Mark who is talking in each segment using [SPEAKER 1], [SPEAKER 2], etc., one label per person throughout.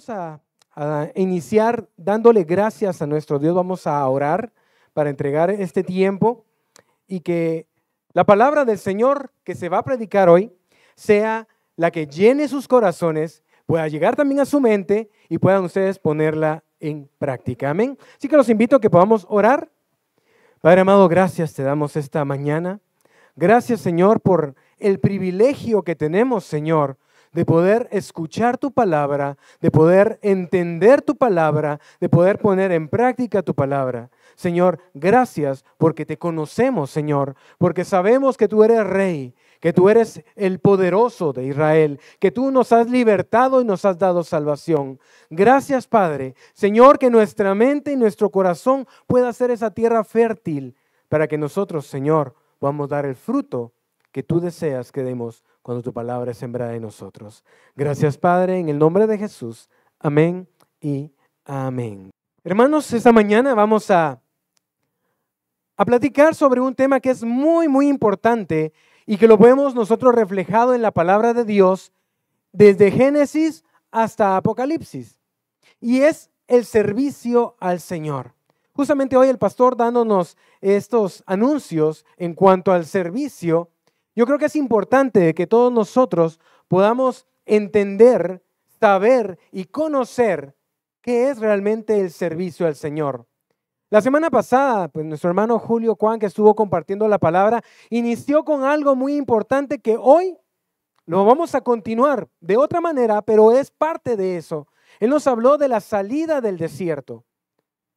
[SPEAKER 1] vamos a iniciar dándole gracias a nuestro Dios. Vamos a orar para entregar este tiempo y que la palabra del Señor que se va a predicar hoy sea la que llene sus corazones, pueda llegar también a su mente y puedan ustedes ponerla en práctica. Amén. Así que los invito a que podamos orar. Padre amado, gracias te damos esta mañana. Gracias, Señor, por el privilegio que tenemos, Señor, de poder escuchar tu palabra, de poder entender tu palabra, de poder poner en práctica tu palabra. Señor, gracias porque te conocemos, Señor, porque sabemos que tú eres Rey, que tú eres el poderoso de Israel, que tú nos has libertado y nos has dado salvación. Gracias, Padre. Señor, que nuestra mente y nuestro corazón pueda ser esa tierra fértil para que nosotros, Señor, podamos dar el fruto que tú deseas que demos cuando tu palabra es sembrada en nosotros. Gracias, Padre, en el nombre de Jesús. Amén y amén. Hermanos, esta mañana vamos a platicar sobre un tema que es muy, muy importante y que lo vemos nosotros reflejado en la palabra de Dios desde Génesis hasta Apocalipsis. Y es el servicio al Señor. Justamente hoy el pastor dándonos estos anuncios en cuanto al servicio. Yo creo que es importante que todos nosotros podamos entender, saber y conocer qué es realmente el servicio al Señor. La semana pasada, pues nuestro hermano Julio Juan, que estuvo compartiendo la palabra, inició con algo muy importante que hoy lo vamos a continuar de otra manera, pero es parte de eso. Él nos habló de la salida del desierto.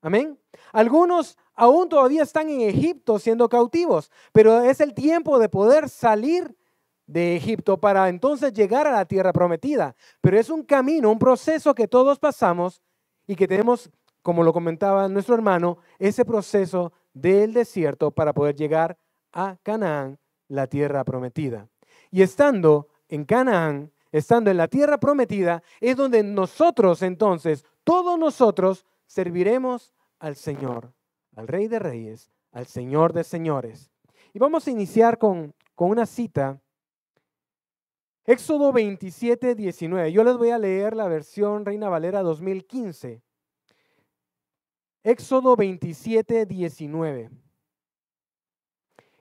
[SPEAKER 1] Amén. Algunos aún todavía están en Egipto siendo cautivos, pero es el tiempo de poder salir de Egipto para entonces llegar a la tierra prometida. Pero es un camino, un proceso que todos pasamos y que tenemos, como lo comentaba nuestro hermano, ese proceso del desierto para poder llegar a Canaán, la tierra prometida. Y estando en Canaán, estando en la tierra prometida, es donde nosotros entonces, todos nosotros, serviremos al Señor, al Rey de Reyes, al Señor de Señores. Y vamos a iniciar con una cita. Éxodo 27, 19. Yo les voy a leer la versión Reina Valera 2015. Éxodo 27, 19.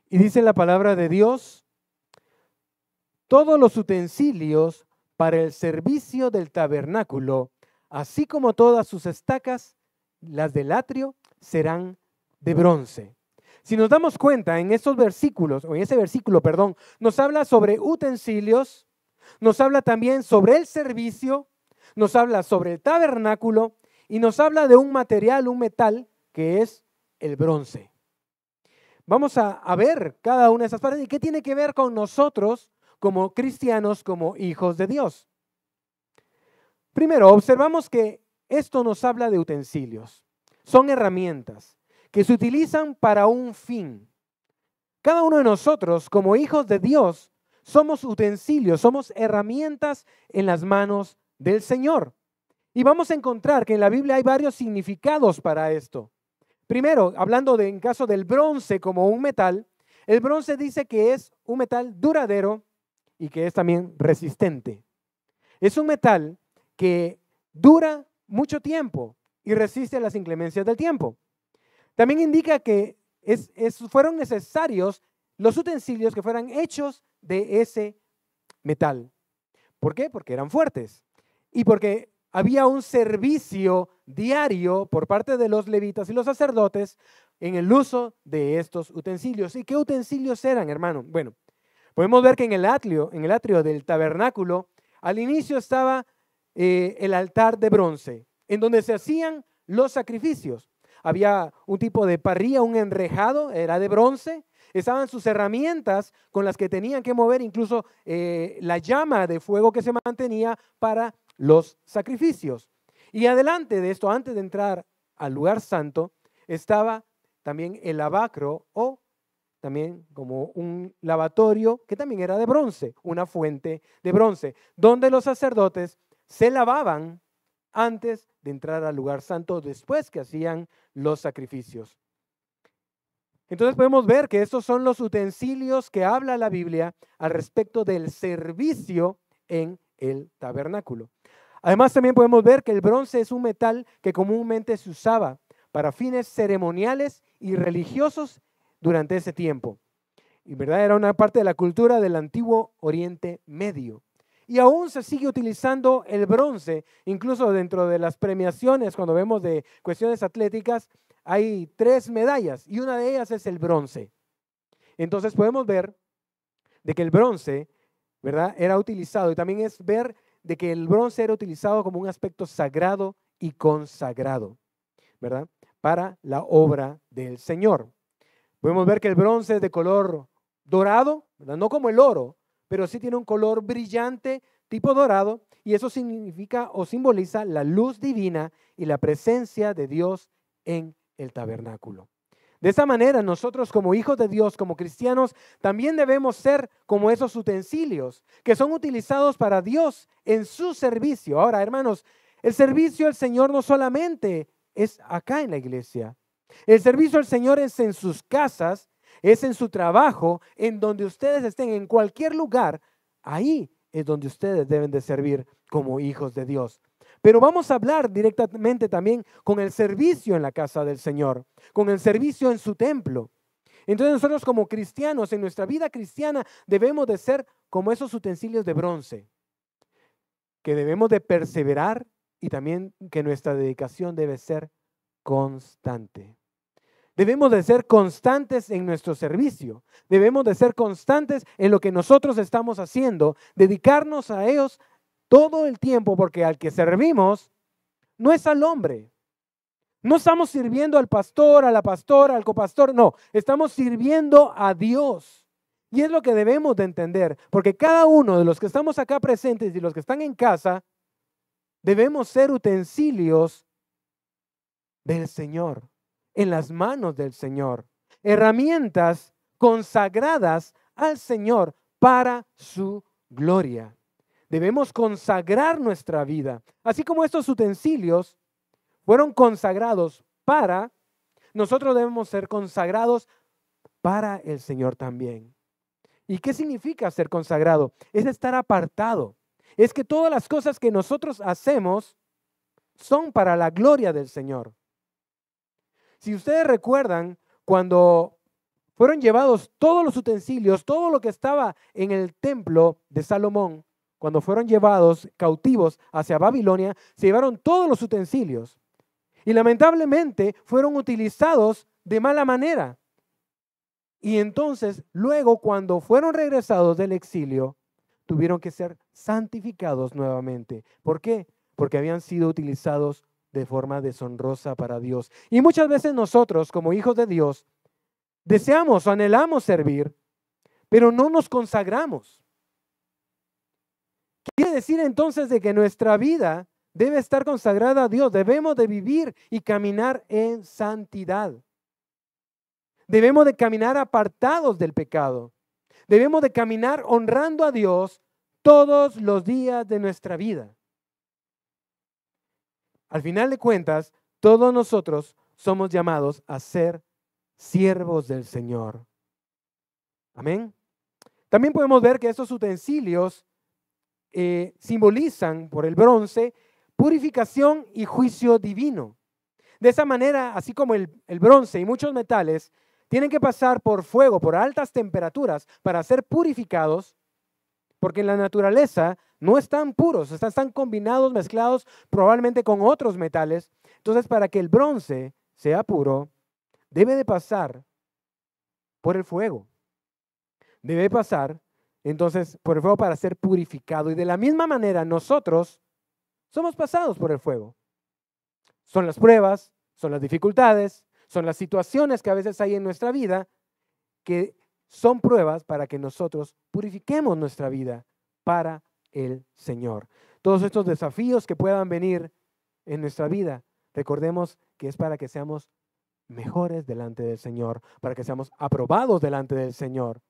[SPEAKER 1] Y dice la palabra de Dios: todos los utensilios para el servicio del tabernáculo, así como todas sus estacas, las del atrio, serán de bronce. Si nos damos cuenta en estos versículos, o en ese versículo, perdón, nos habla sobre utensilios, nos habla también sobre el servicio, nos habla sobre el tabernáculo y nos habla de un material, un metal, que es el bronce. Vamos a ver cada una de esas partes y qué tiene que ver con nosotros como cristianos, como hijos de Dios. Primero, observamos que esto nos habla de utensilios. Son herramientas que se utilizan para un fin. Cada uno de nosotros, como hijos de Dios, somos utensilios, somos herramientas en las manos del Señor. Y vamos a encontrar que en la Biblia hay varios significados para esto. Primero, hablando en caso del bronce como un metal, el bronce dice que es un metal duradero y que es también resistente. Es un metal que dura mucho tiempo y resiste a las inclemencias del tiempo. También indica que fueron necesarios los utensilios que fueran hechos de ese metal. ¿Por qué? Porque eran fuertes y porque había un servicio diario por parte de los levitas y los sacerdotes en el uso de estos utensilios. ¿Y qué utensilios eran, hermano? Bueno, podemos ver que en el atrio del tabernáculo, al inicio estaba el altar de bronce, en donde se hacían los sacrificios. Había un tipo de parrilla, un enrejado, era de bronce. Estaban sus herramientas con las que tenían que mover incluso la llama de fuego que se mantenía para los sacrificios. Y adelante de esto, antes de entrar al lugar santo, estaba también el lavacro, o también como un lavatorio que también era de bronce, una fuente de bronce, donde los sacerdotes se lavaban antes de entrar al lugar santo, después que hacían los sacrificios. Entonces podemos ver que estos son los utensilios que habla la Biblia al respecto del servicio en el tabernáculo. Además, también podemos ver que el bronce es un metal que comúnmente se usaba para fines ceremoniales y religiosos durante ese tiempo. Y verdad, era una parte de la cultura del antiguo Oriente Medio. Y aún se sigue utilizando el bronce, incluso dentro de las premiaciones, cuando vemos de cuestiones atléticas, hay 3 medallas y una de ellas es el bronce. Entonces podemos ver de que el bronce, ¿verdad?, era utilizado, y también es ver de que el bronce era utilizado como un aspecto sagrado y consagrado, ¿verdad?, para la obra del Señor. Podemos ver que el bronce es de color dorado, ¿verdad?, no como el oro, pero sí tiene un color brillante tipo dorado, y eso significa o simboliza la luz divina y la presencia de Dios en el tabernáculo. De esta manera, nosotros como hijos de Dios, como cristianos, también debemos ser como esos utensilios que son utilizados para Dios en su servicio. Ahora, hermanos, el servicio al Señor no solamente es acá en la iglesia. El servicio al Señor es en sus casas, es en su trabajo, en donde ustedes estén, en cualquier lugar. Ahí es donde ustedes deben de servir como hijos de Dios. Pero vamos a hablar directamente también con el servicio en la casa del Señor, con el servicio en su templo. Entonces nosotros como cristianos, en nuestra vida cristiana, debemos de ser como esos utensilios de bronce, que debemos de perseverar y también que nuestra dedicación debe ser constante. Debemos de ser constantes en nuestro servicio, debemos de ser constantes en lo que nosotros estamos haciendo, dedicarnos a ellos todo el tiempo, porque al que servimos no es al hombre. No estamos sirviendo al pastor, a la pastora, al copastor, no, estamos sirviendo a Dios. Y es lo que debemos de entender, porque cada uno de los que estamos acá presentes y los que están en casa, debemos ser utensilios del Señor, en las manos del Señor, herramientas consagradas al Señor para su gloria. Debemos consagrar nuestra vida, así como estos utensilios fueron consagrados para, nosotros debemos ser consagrados para el Señor también. ¿Y qué significa ser consagrado? Es estar apartado. Es que todas las cosas que nosotros hacemos son para la gloria del Señor. Si ustedes recuerdan, cuando fueron llevados todos los utensilios, todo lo que estaba en el templo de Salomón, cuando fueron llevados cautivos hacia Babilonia, se llevaron todos los utensilios. Y lamentablemente fueron utilizados de mala manera. Y entonces, luego, cuando fueron regresados del exilio, tuvieron que ser santificados nuevamente. ¿Por qué? Porque habían sido utilizados de forma deshonrosa para Dios. Y muchas veces nosotros, como hijos de Dios, deseamos o anhelamos servir, pero no nos consagramos. Quiere decir entonces de que nuestra vida debe estar consagrada a Dios. Debemos de vivir y caminar en santidad. Debemos de caminar apartados del pecado. Debemos de caminar honrando a Dios todos los días de nuestra vida. Al final de cuentas, todos nosotros somos llamados a ser siervos del Señor. Amén. También podemos ver que estos utensilios simbolizan por el bronce purificación y juicio divino. De esa manera, así como el bronce y muchos metales tienen que pasar por fuego, por altas temperaturas para ser purificados, porque en la naturaleza no están puros, están combinados, mezclados probablemente con otros metales. Entonces, para que el bronce sea puro, debe de pasar por el fuego. Debe pasar entonces por el fuego para ser purificado. Y de la misma manera nosotros somos pasados por el fuego. Son las pruebas, son las dificultades, son las situaciones que a veces hay en nuestra vida que son pruebas para que nosotros purifiquemos nuestra vida para el Señor. Todos estos desafíos que puedan venir en nuestra vida, recordemos que es para que seamos mejores delante del Señor, para que seamos aprobados delante del Señor.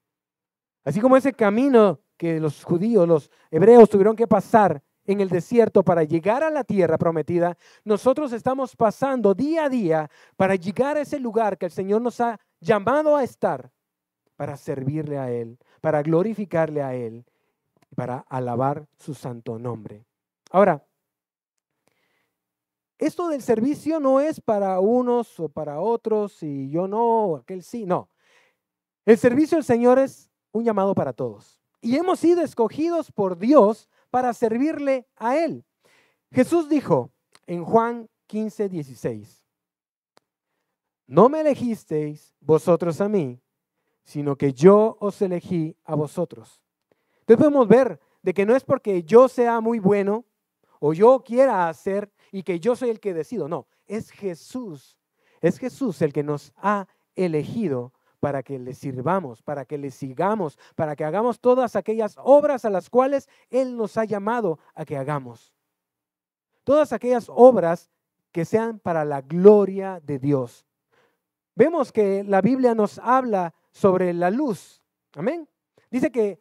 [SPEAKER 1] Así como ese camino que los judíos, los hebreos tuvieron que pasar en el desierto para llegar a la tierra prometida, nosotros estamos pasando día a día para llegar a ese lugar que el Señor nos ha llamado a estar, para servirle a Él, para glorificarle a Él, para alabar su santo nombre. Ahora, esto del servicio no es para unos o para otros y yo no, o aquel sí, no. El servicio del Señor es un llamado para todos. Y hemos sido escogidos por Dios para servirle a Él. Jesús dijo en Juan 15:16, no me elegisteis vosotros a mí, sino que yo os elegí a vosotros. Entonces podemos ver de que no es porque yo sea muy bueno o yo quiera hacer y que yo soy el que decido. No, es Jesús. Es Jesús el que nos ha elegido para que le sirvamos, para que le sigamos, para que hagamos todas aquellas obras a las cuales Él nos ha llamado a que hagamos. Todas aquellas obras que sean para la gloria de Dios. Vemos que la Biblia nos habla sobre la luz. Amén. Dice que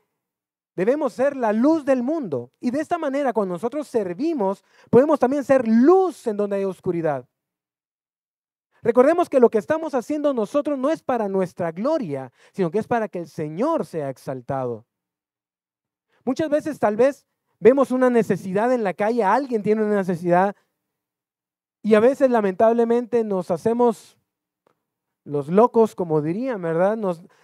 [SPEAKER 1] debemos ser la luz del mundo. Y de esta manera, cuando nosotros servimos, podemos también ser luz en donde hay oscuridad. Recordemos que lo que estamos haciendo nosotros no es para nuestra gloria, sino que es para que el Señor sea exaltado. Muchas veces tal vez vemos una necesidad en la calle, alguien tiene una necesidad y a veces lamentablemente nos hacemos los locos, como dirían, ¿verdad?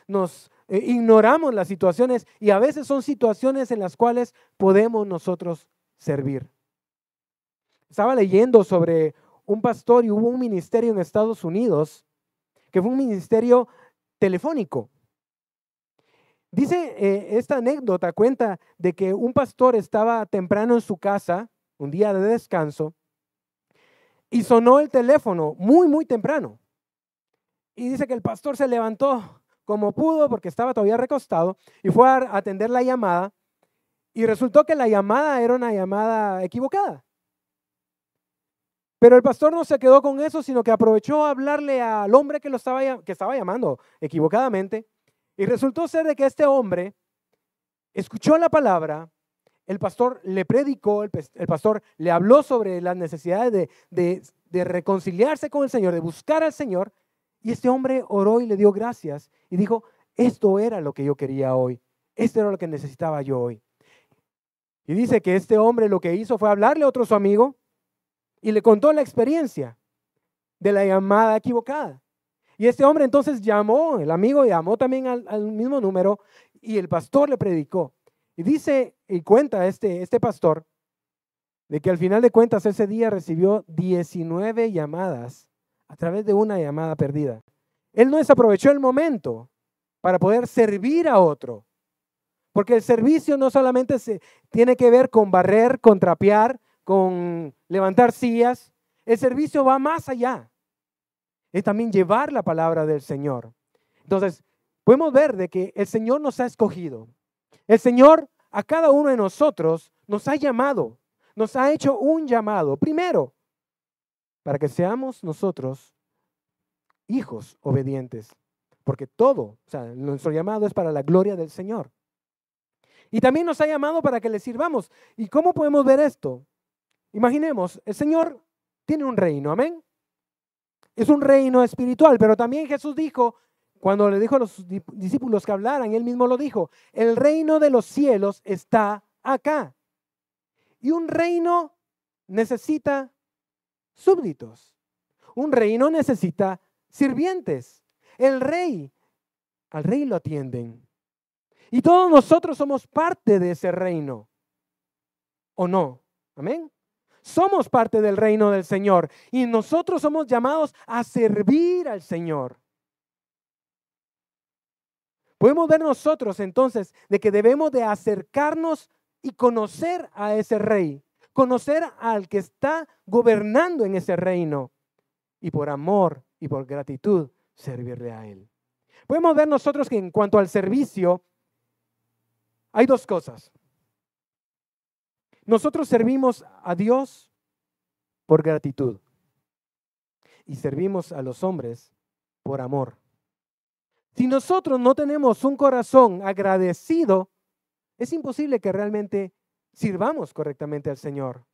[SPEAKER 1] Nos ignoramos las situaciones y a veces son situaciones en las cuales podemos nosotros servir. Estaba leyendo sobre un pastor y hubo un ministerio en Estados Unidos que fue un ministerio telefónico. Dice esta anécdota, cuenta de que un pastor estaba temprano en su casa, un día de descanso, y sonó el teléfono muy temprano. Y dice que el pastor se levantó como pudo porque estaba todavía recostado y fue a atender la llamada y resultó que la llamada era una llamada equivocada. Pero el pastor no se quedó con eso, sino que aprovechó a hablarle al hombre que estaba llamando equivocadamente. Y resultó ser de que este hombre escuchó la palabra, el pastor le predicó, el pastor le habló sobre las necesidades de reconciliarse con el Señor, de buscar al Señor. Y este hombre oró y le dio gracias y dijo, esto era lo que yo quería hoy, esto era lo que necesitaba yo hoy. Y dice que este hombre lo que hizo fue hablarle a otro su amigo y le contó la experiencia de la llamada equivocada. Y este hombre entonces llamó, el amigo llamó también al mismo número y el pastor le predicó. Y dice y cuenta este pastor de que al final de cuentas ese día recibió 19 llamadas a través de una llamada perdida. Él no desaprovechó el momento para poder servir a otro. Porque el servicio no solamente tiene que ver con barrer, con trapear, con levantar sillas. El servicio va más allá. Es también llevar la palabra del Señor. Entonces, podemos ver de que el Señor nos ha escogido. El Señor a cada uno de nosotros nos ha llamado, nos ha hecho un llamado. Primero, para que seamos nosotros hijos obedientes. Porque todo, o sea, nuestro llamado es para la gloria del Señor. Y también nos ha llamado para que le sirvamos. ¿Y cómo podemos ver esto? Imaginemos, el Señor tiene un reino, amén. Es un reino espiritual, pero también Jesús dijo, cuando le dijo a los discípulos que hablaran, Él mismo lo dijo, el reino de los cielos está acá. Y un reino necesita súbditos. Un reino necesita sirvientes. Al rey lo atienden. Y todos nosotros somos parte de ese reino. ¿O no? Amén. Somos parte del reino del Señor y nosotros somos llamados a servir al Señor. Podemos ver nosotros entonces de que debemos de acercarnos y conocer a ese rey, conocer al que está gobernando en ese reino y por amor y por gratitud servirle a Él. Podemos ver nosotros que en cuanto al servicio hay dos cosas. Nosotros servimos a Dios por gratitud y servimos a los hombres por amor. Si nosotros no tenemos un corazón agradecido, es imposible que realmente sirvamos correctamente al Señor.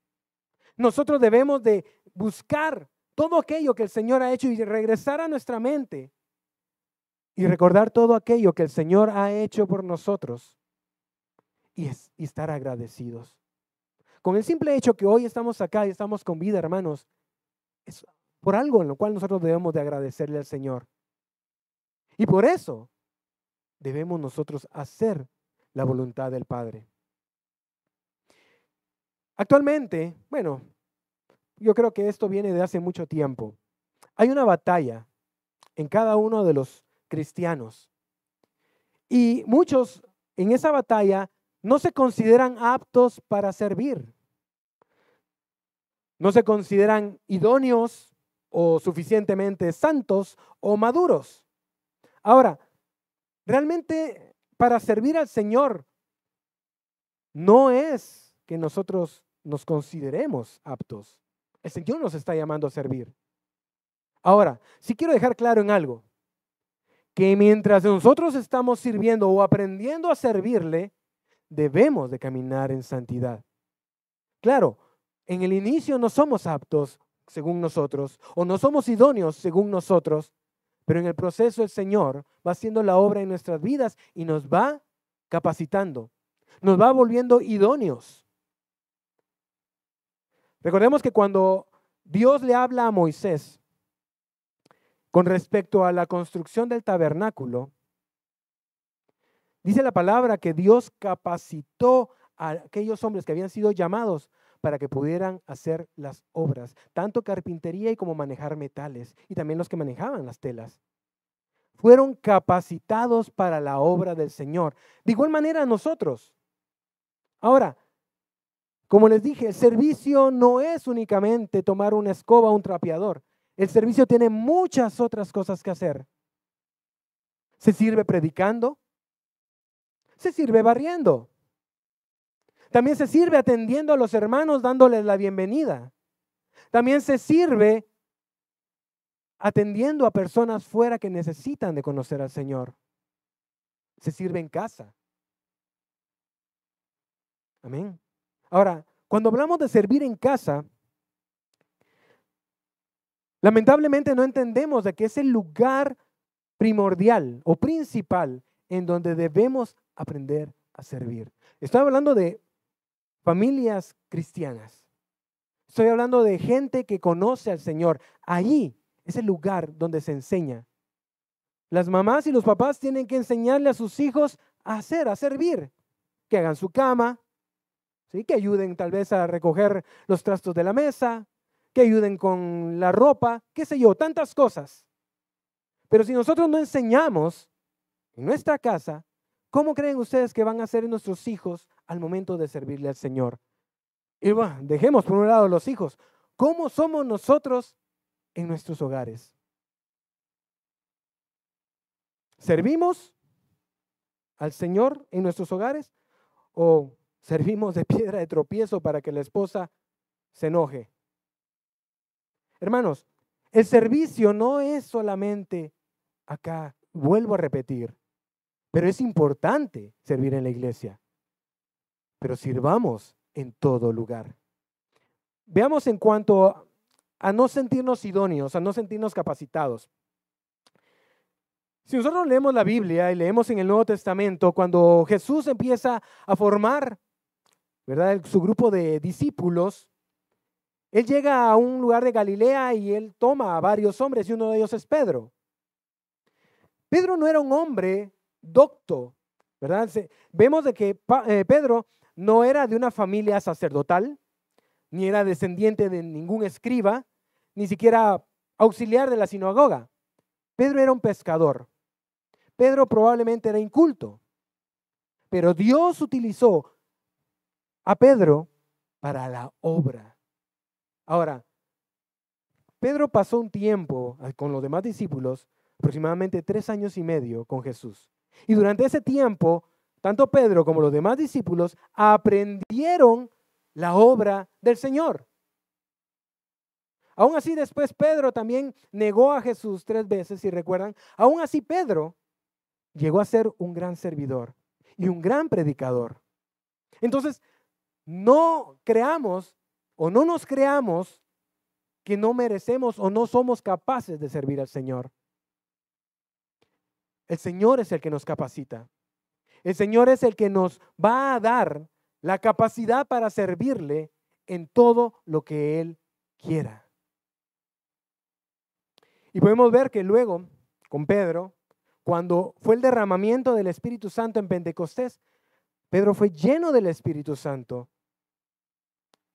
[SPEAKER 1] Nosotros debemos de buscar todo aquello que el Señor ha hecho y regresar a nuestra mente y recordar todo aquello que el Señor ha hecho por nosotros y estar agradecidos. Con el simple hecho que hoy estamos acá y estamos con vida, hermanos, Es por algo en lo cual nosotros debemos de agradecerle al Señor. Y por eso debemos nosotros hacer la voluntad del Padre. Actualmente, bueno, yo creo que esto viene de hace mucho tiempo. Hay una batalla en cada uno de los cristianos. Y muchos en esa batalla no se consideran aptos para servir. No se consideran idóneos o suficientemente santos o maduros. Ahora, realmente para servir al Señor no es que nosotros nos consideremos aptos. El Señor nos está llamando a servir. Ahora, sí quiero dejar claro en algo, que mientras nosotros estamos sirviendo o aprendiendo a servirle, debemos de caminar en santidad. Claro, en el inicio no somos aptos según nosotros, o no somos idóneos según nosotros, pero en el proceso el Señor va haciendo la obra en nuestras vidas y nos va capacitando, nos va volviendo idóneos. Recordemos que cuando Dios le habla a Moisés con respecto a la construcción del tabernáculo, dice la palabra que Dios capacitó a aquellos hombres que habían sido llamados para que pudieran hacer las obras, tanto carpintería y como manejar metales, y también los que manejaban las telas. Fueron capacitados para la obra del Señor. De igual manera nosotros. Ahora, como les dije, el servicio no es únicamente tomar una escoba o un trapeador. El servicio tiene muchas otras cosas que hacer. Se sirve predicando, se sirve barriendo. También se sirve atendiendo a los hermanos, dándoles la bienvenida. También se sirve atendiendo a personas fuera que necesitan de conocer al Señor. Se sirve en casa. Amén. Ahora, cuando hablamos de servir en casa, lamentablemente no entendemos de que es el lugar primordial o principal en donde debemos aprender a servir. Estoy hablando de familias cristianas. Estoy hablando de gente que conoce al Señor. Allí es el lugar donde se enseña. Las mamás y los papás tienen que enseñarle a sus hijos a servir, que hagan su cama, ¿sí? Que ayuden tal vez a recoger los trastos de la mesa, que ayuden con la ropa, qué sé yo, tantas cosas. Pero si nosotros no enseñamos en nuestra casa, ¿cómo creen ustedes que van a ser nuestros hijos al momento de servirle al Señor? Y bueno, dejemos por un lado los hijos. ¿Cómo somos nosotros en nuestros hogares? ¿Servimos al Señor en nuestros hogares o servimos de piedra de tropiezo para que la esposa se enoje? Hermanos, el servicio no es solamente acá, vuelvo a repetir, pero es importante servir en la iglesia. Pero sirvamos en todo lugar. Veamos en cuanto a no sentirnos idóneos, a no sentirnos capacitados. Si nosotros leemos la Biblia y leemos en el Nuevo Testamento, cuando Jesús empieza a formar, ¿verdad?, su grupo de discípulos, Él llega a un lugar de Galilea y Él toma a varios hombres y uno de ellos es Pedro. Pedro no era un hombre docto, ¿verdad? Vemos de que Pedro no era de una familia sacerdotal, ni era descendiente de ningún escriba, ni siquiera auxiliar de la sinagoga. Pedro era un pescador. Pedro probablemente era inculto, pero Dios utilizó a Pedro para la obra. Ahora, Pedro pasó un tiempo con los demás discípulos, aproximadamente 3 años y medio con Jesús. Y durante ese tiempo, tanto Pedro como los demás discípulos aprendieron la obra del Señor. Aún así, después Pedro también negó a Jesús 3 veces, si recuerdan. Aún así, Pedro llegó a ser un gran servidor y un gran predicador. Entonces, no creamos o no nos creamos que no merecemos o no somos capaces de servir al Señor. El Señor es el que nos capacita. El Señor es el que nos va a dar la capacidad para servirle en todo lo que Él quiera. Y podemos ver que luego, con Pedro, cuando fue el derramamiento del Espíritu Santo en Pentecostés, Pedro fue lleno del Espíritu Santo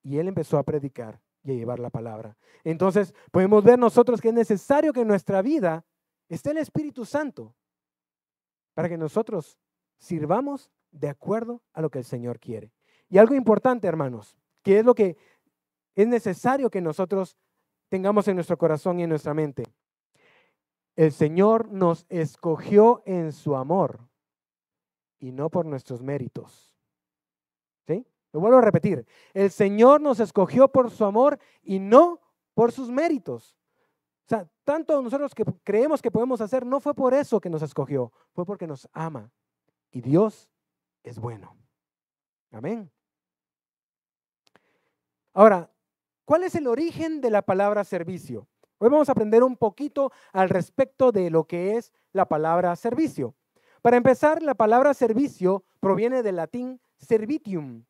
[SPEAKER 1] y él empezó a predicar y a llevar la palabra. Entonces, podemos ver nosotros que es necesario que en nuestra vida esté el Espíritu Santo para que nosotros sirvamos de acuerdo a lo que el Señor quiere. Y algo importante, hermanos, que es lo que es necesario que nosotros tengamos en nuestro corazón y en nuestra mente. El Señor nos escogió en su amor y no por nuestros méritos. ¿Sí? Lo vuelvo a repetir. El Señor nos escogió por su amor y no por sus méritos. O sea, tanto nosotros que creemos que podemos hacer, no fue por eso que nos escogió, fue porque nos ama. Y Dios es bueno. Amén. Ahora, ¿cuál es el origen de la palabra servicio? Hoy vamos a aprender un poquito al respecto de lo que es la palabra servicio. Para empezar, la palabra servicio proviene del latín servitium.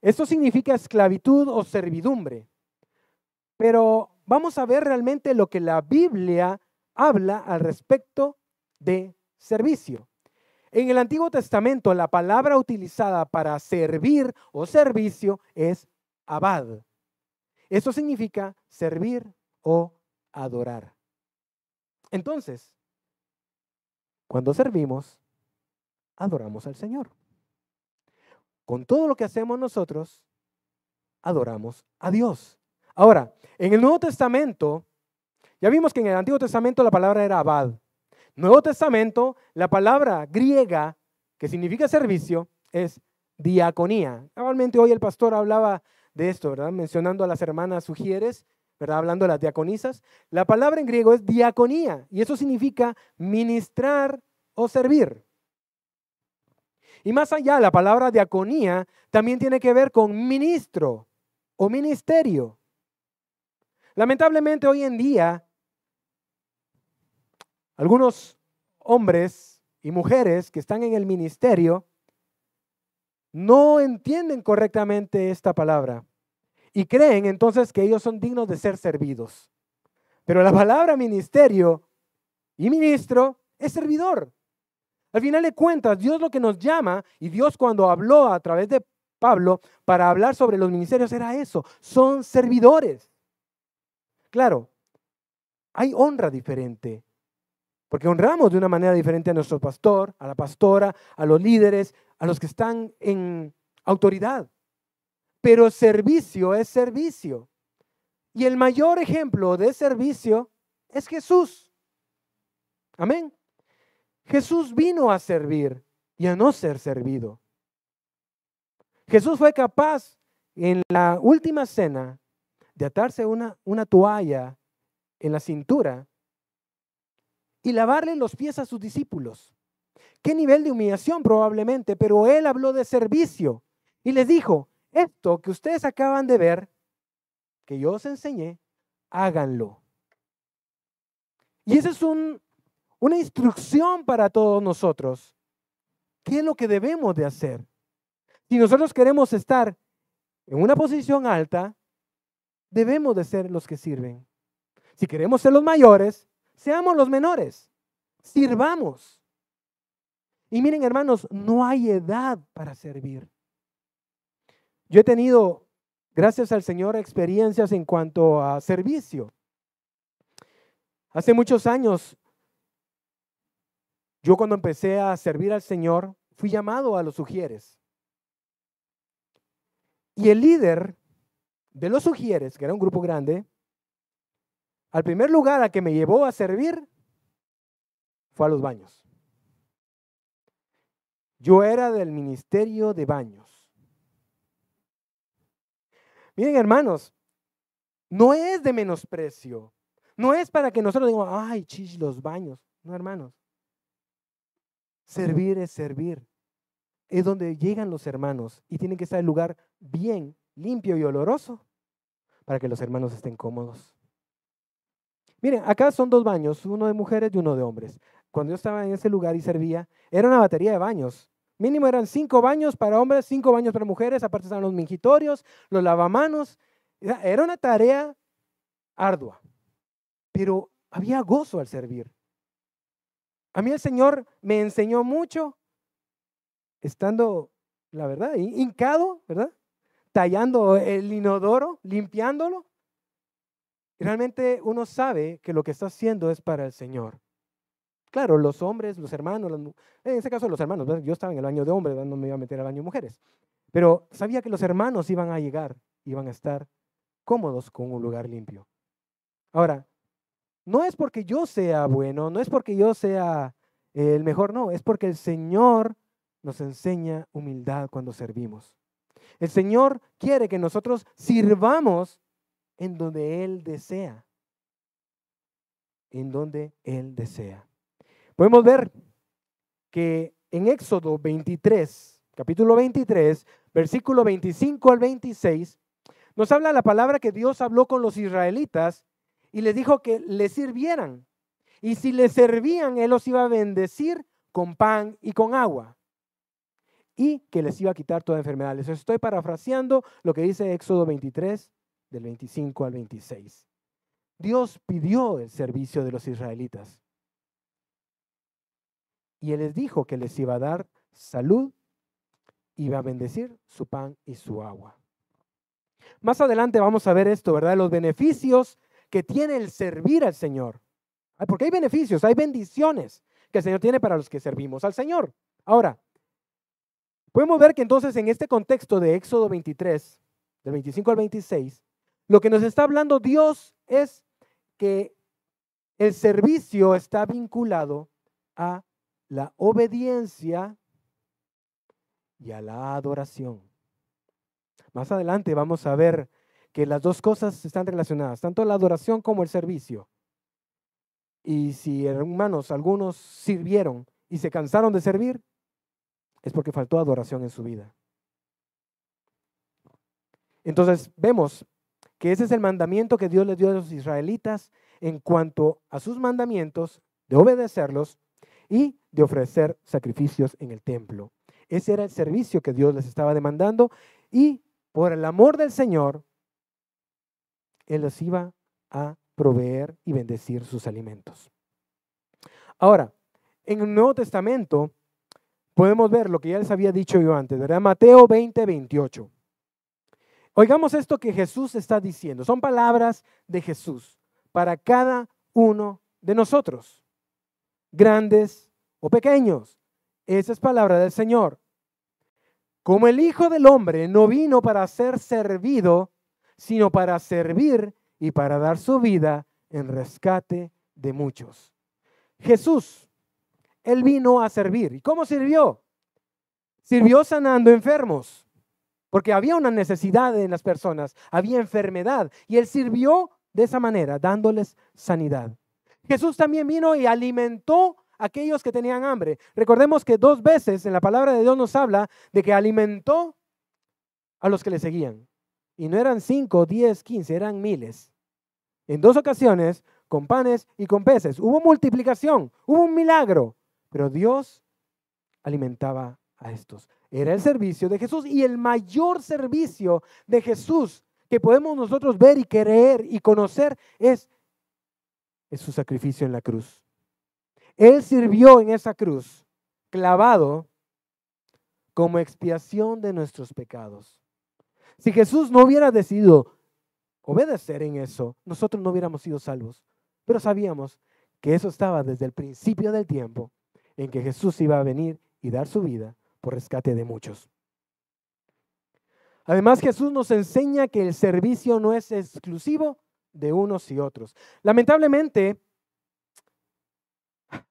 [SPEAKER 1] Esto significa esclavitud o servidumbre. Pero vamos a ver realmente lo que la Biblia habla al respecto de servicio. En el Antiguo Testamento, la palabra utilizada para servir o servicio es abad. Eso significa servir o adorar. Entonces, cuando servimos, adoramos al Señor. Con todo lo que hacemos nosotros, adoramos a Dios. Ahora, en el Nuevo Testamento, ya vimos que en el Antiguo Testamento la palabra era abad. Nuevo Testamento, la palabra griega que significa servicio es diaconía. Normalmente hoy el pastor hablaba de esto, ¿verdad? Mencionando a las hermanas sugieres, ¿verdad? Hablando de las diaconisas. La palabra en griego es diaconía y eso significa ministrar o servir. Y más allá, la palabra diaconía también tiene que ver con ministro o ministerio. Lamentablemente hoy en día, algunos hombres y mujeres que están en el ministerio no entienden correctamente esta palabra y creen entonces que ellos son dignos de ser servidos. Pero la palabra ministerio y ministro es servidor. Al final de cuentas, Dios lo que nos llama, y Dios cuando habló a través de Pablo para hablar sobre los ministerios era eso, son servidores. Claro, hay honra diferente, porque honramos de una manera diferente a nuestro pastor, a la pastora, a los líderes, a los que están en autoridad. Pero servicio es servicio. Y el mayor ejemplo de servicio es Jesús. Amén. Jesús vino a servir y a no ser servido. Jesús fue capaz en la última cena de atarse una toalla en la cintura y lavarle los pies a sus discípulos. Qué nivel de humillación probablemente, pero él habló de servicio y les dijo, esto que ustedes acaban de ver, que yo os enseñé, háganlo. Y esa es una instrucción para todos nosotros. ¿Qué es lo que debemos de hacer? Si nosotros queremos estar en una posición alta, debemos de ser los que sirven. Si queremos ser los mayores, seamos los menores. Sirvamos. Y miren, hermanos, no hay edad para servir. Yo he tenido, gracias al Señor, experiencias en cuanto a servicio. Hace muchos años, yo cuando empecé a servir al Señor, fui llamado a los sugieres. Y el líder de los sugieres, que era un grupo grande, al primer lugar a que me llevó a servir fue a los baños. Yo era del ministerio de baños. Miren, hermanos, no es de menosprecio. No es para que nosotros digamos, ay, chis, los baños. No, hermanos. Servir es servir. Es donde llegan los hermanos y tiene que estar el lugar bien limpio y oloroso para que los hermanos estén cómodos. Miren, acá son dos baños, uno de mujeres y uno de hombres. Cuando yo estaba en ese lugar y servía, era una batería de baños. Mínimo eran 5 baños para hombres, 5 baños para mujeres, aparte estaban los mingitorios, los lavamanos. Era una tarea ardua. Pero había gozo al servir. A mí el Señor me enseñó mucho estando, la verdad, hincado, ¿verdad? Tallando el inodoro, limpiándolo. Y realmente uno sabe que lo que está haciendo es para el Señor. Claro, los hombres, los hermanos, en ese caso los hermanos, ¿verdad? Yo estaba en el baño de hombres, ¿verdad? No me iba a meter al baño de mujeres. Pero sabía que los hermanos iban a llegar, iban a estar cómodos con un lugar limpio. Ahora, no es porque yo sea bueno, no es porque yo sea el mejor, no, es porque el Señor nos enseña humildad cuando servimos. El Señor quiere que nosotros sirvamos en donde Él desea. En donde Él desea. Podemos ver que en Éxodo 23, capítulo 23, versículo 25 al 26, nos habla la palabra que Dios habló con los israelitas y les dijo que le sirvieran. Y si le servían, Él los iba a bendecir con pan y con agua. Y que les iba a quitar toda enfermedad. Les estoy parafraseando lo que dice Éxodo 23, del 25 al 26. Dios pidió el servicio de los israelitas. Y Él les dijo que les iba a dar salud, iba a bendecir su pan y su agua. Más adelante vamos a ver esto, ¿verdad? Los beneficios que tiene el servir al Señor. Porque hay beneficios, hay bendiciones que el Señor tiene para los que servimos al Señor. Ahora, podemos ver que entonces en este contexto de Éxodo 23, del 25 al 26, lo que nos está hablando Dios es que el servicio está vinculado a la obediencia y a la adoración. Más adelante vamos a ver que las dos cosas están relacionadas, tanto la adoración como el servicio. Y si, hermanos, algunos sirvieron y se cansaron de servir, es porque faltó adoración en su vida. Entonces vemos que ese es el mandamiento que Dios les dio a los israelitas en cuanto a sus mandamientos, de obedecerlos y de ofrecer sacrificios en el templo. Ese era el servicio que Dios les estaba demandando y por el amor del Señor, Él les iba a proveer y bendecir sus alimentos. Ahora, en el Nuevo Testamento podemos ver lo que ya les había dicho yo antes, ¿verdad? Mateo 20, 28. Oigamos esto que Jesús está diciendo. Son palabras de Jesús para cada uno de nosotros, grandes o pequeños. Esa es palabra del Señor. Como el Hijo del Hombre no vino para ser servido, sino para servir y para dar su vida en rescate de muchos. Jesús, Él vino a servir. ¿Y cómo sirvió? Sirvió sanando enfermos, porque había una necesidad en las personas, había enfermedad, y Él sirvió de esa manera, dándoles sanidad. Jesús también vino y alimentó a aquellos que tenían hambre. Recordemos que 2 veces en la palabra de Dios nos habla de que alimentó a los que le seguían. Y no eran 5, 10, 15, eran miles. En 2 ocasiones, con panes y con peces. Hubo multiplicación, hubo un milagro, pero Dios alimentaba a estos. Era el servicio de Jesús y el mayor servicio de Jesús que podemos nosotros ver y creer y conocer es su sacrificio en la cruz. Él sirvió en esa cruz, clavado, como expiación de nuestros pecados. Si Jesús no hubiera decidido obedecer en eso, nosotros no hubiéramos sido salvos. Pero sabíamos que eso estaba desde el principio del tiempo, en que Jesús iba a venir y dar su vida por rescate de muchos. Además, Jesús nos enseña que el servicio no es exclusivo de unos y otros. Lamentablemente,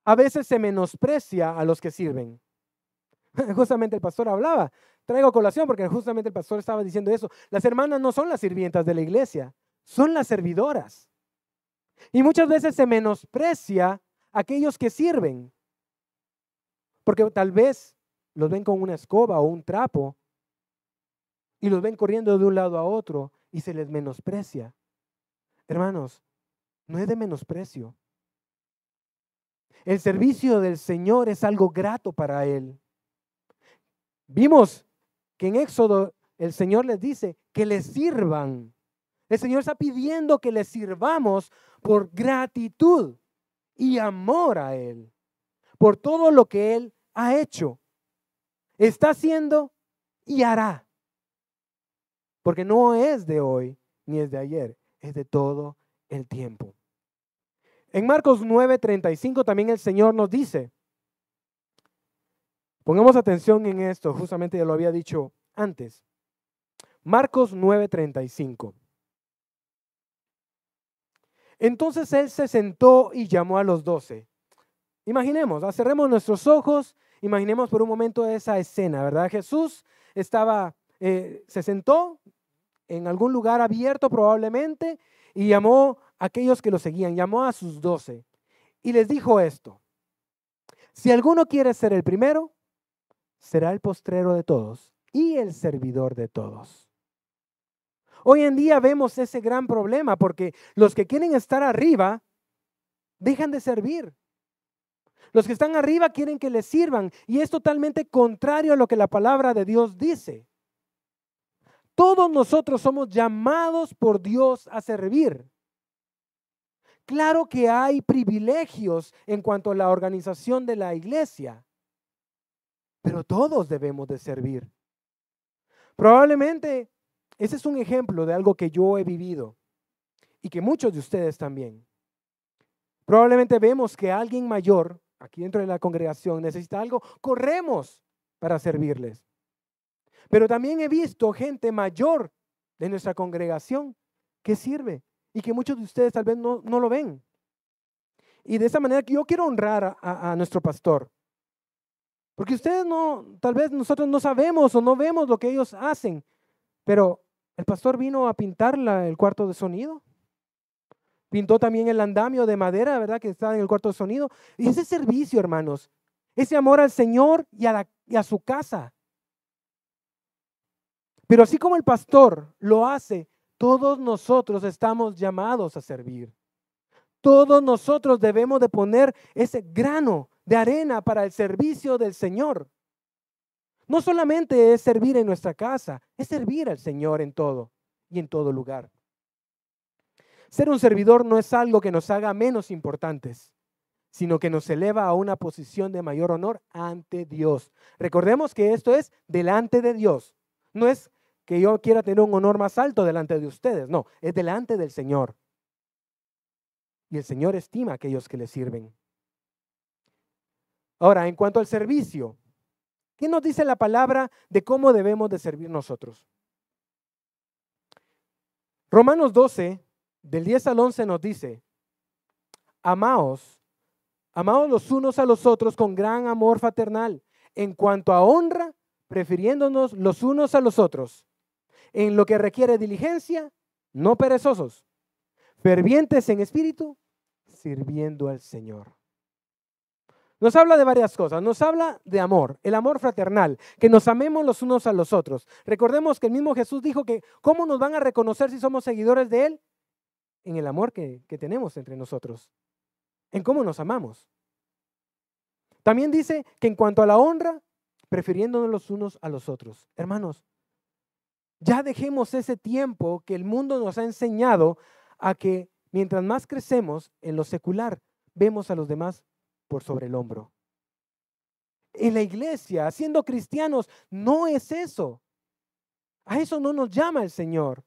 [SPEAKER 1] a veces se menosprecia a los que sirven. Justamente el pastor hablaba, traigo a colación porque justamente el pastor estaba diciendo eso. Las hermanas no son las sirvientas de la iglesia, son las servidoras. Y muchas veces se menosprecia a aquellos que sirven, porque tal vez los ven con una escoba o un trapo y los ven corriendo de un lado a otro y se les menosprecia. Hermanos, no es de menosprecio. El servicio del Señor es algo grato para Él. Vimos que en Éxodo el Señor les dice que les sirvan. El Señor está pidiendo que le sirvamos por gratitud y amor a Él, por todo lo que Él ha hecho, está haciendo y hará. Porque no es de hoy ni es de ayer, es de todo el tiempo. En Marcos 9:35 también el Señor nos dice, pongamos atención en esto, justamente ya lo había dicho antes. Marcos 9:35. Entonces Él se sentó y llamó a los 12. Imaginemos, cerremos nuestros ojos, imaginemos por un momento esa escena, ¿verdad? Jesús se sentó en algún lugar abierto probablemente y llamó a aquellos que lo seguían, llamó a sus 12 y les dijo esto: si alguno quiere ser el primero, será el postrero de todos y el servidor de todos. Hoy en día vemos ese gran problema porque los que quieren estar arriba dejan de servir. Los que están arriba quieren que les sirvan y es totalmente contrario a lo que la palabra de Dios dice. Todos nosotros somos llamados por Dios a servir. Claro que hay privilegios en cuanto a la organización de la iglesia, pero todos debemos de servir. Probablemente ese es un ejemplo de algo que yo he vivido y que muchos de ustedes también. Probablemente vemos que alguien mayor aquí dentro de la congregación necesita algo, corremos para servirles. Pero también he visto gente mayor de nuestra congregación que sirve y que muchos de ustedes tal vez no lo ven. Y de esa manera que yo quiero honrar a nuestro pastor. Porque ustedes tal vez nosotros no sabemos o no vemos lo que ellos hacen, pero el pastor vino a pintar el cuarto de sonido. Pintó también el andamio de madera, ¿verdad? Que está en el cuarto de sonido. Y ese servicio, hermanos, ese amor al Señor y a su casa. Pero así como el pastor lo hace, todos nosotros estamos llamados a servir. Todos nosotros debemos de poner ese grano de arena para el servicio del Señor. No solamente es servir en nuestra casa, es servir al Señor en todo y en todo lugar. Ser un servidor no es algo que nos haga menos importantes, sino que nos eleva a una posición de mayor honor ante Dios. Recordemos que esto es delante de Dios. No es que yo quiera tener un honor más alto delante de ustedes, no, es delante del Señor. Y el Señor estima a aquellos que le sirven. Ahora, en cuanto al servicio, ¿qué nos dice la palabra de cómo debemos de servir nosotros? Romanos 12, del 10 al 11 nos dice: amaos los unos a los otros con gran amor fraternal, en cuanto a honra, prefiriéndonos los unos a los otros. En lo que requiere diligencia, no perezosos, fervientes en espíritu, sirviendo al Señor. Nos habla de varias cosas. Nos habla de amor, el amor fraternal, que nos amemos los unos a los otros. Recordemos que el mismo Jesús dijo que ¿cómo nos van a reconocer si somos seguidores de Él? En el amor que tenemos entre nosotros, en cómo nos amamos. También dice que en cuanto a la honra, prefiriéndonos los unos a los otros. Hermanos, ya dejemos ese tiempo que el mundo nos ha enseñado a que mientras más crecemos en lo secular, vemos a los demás por sobre el hombro. En la iglesia, siendo cristianos, no es eso. A eso no nos llama el Señor.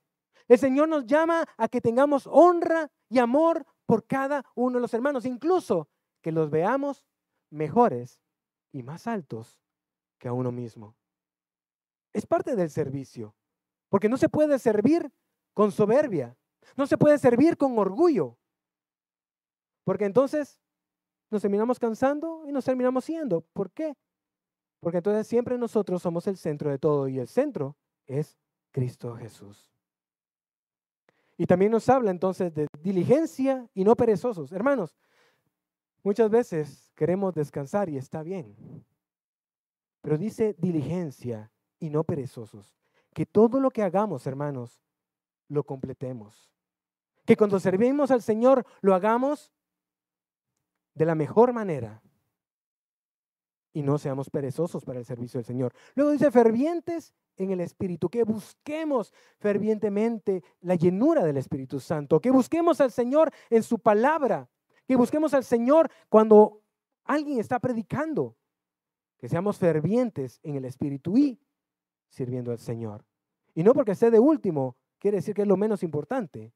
[SPEAKER 1] El Señor nos llama a que tengamos honra y amor por cada uno de los hermanos, incluso que los veamos mejores y más altos que a uno mismo. Es parte del servicio, porque no se puede servir con soberbia, no se puede servir con orgullo, porque entonces nos terminamos cansando y nos terminamos yendo. ¿Por qué? Porque entonces siempre nosotros somos el centro de todo y el centro es Cristo Jesús. Y también nos habla entonces de diligencia y no perezosos. Hermanos, muchas veces queremos descansar y está bien, pero dice diligencia y no perezosos. Que todo lo que hagamos, hermanos, lo completemos. Que cuando servimos al Señor lo hagamos de la mejor manera y no seamos perezosos para el servicio del Señor. Luego dice fervientes en el Espíritu, que busquemos fervientemente la llenura del Espíritu Santo, que busquemos al Señor en su palabra, que busquemos al Señor cuando alguien está predicando, que seamos fervientes en el Espíritu y sirviendo al Señor. Y no porque esté de último, quiere decir que es lo menos importante,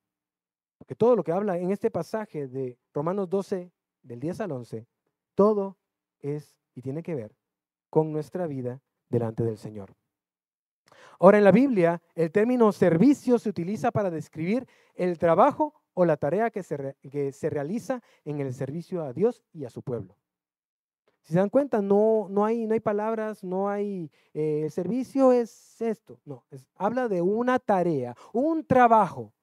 [SPEAKER 1] porque todo lo que habla en este pasaje de Romanos 12, del 10 al 11, todo es y tiene que ver con nuestra vida delante del Señor. Ahora, en la Biblia, el término servicio se utiliza para describir el trabajo o la tarea que se realiza en el servicio a Dios y a su pueblo. Si se dan cuenta, no hay palabras, no hay, el servicio es esto, no, habla de una tarea, un trabajo.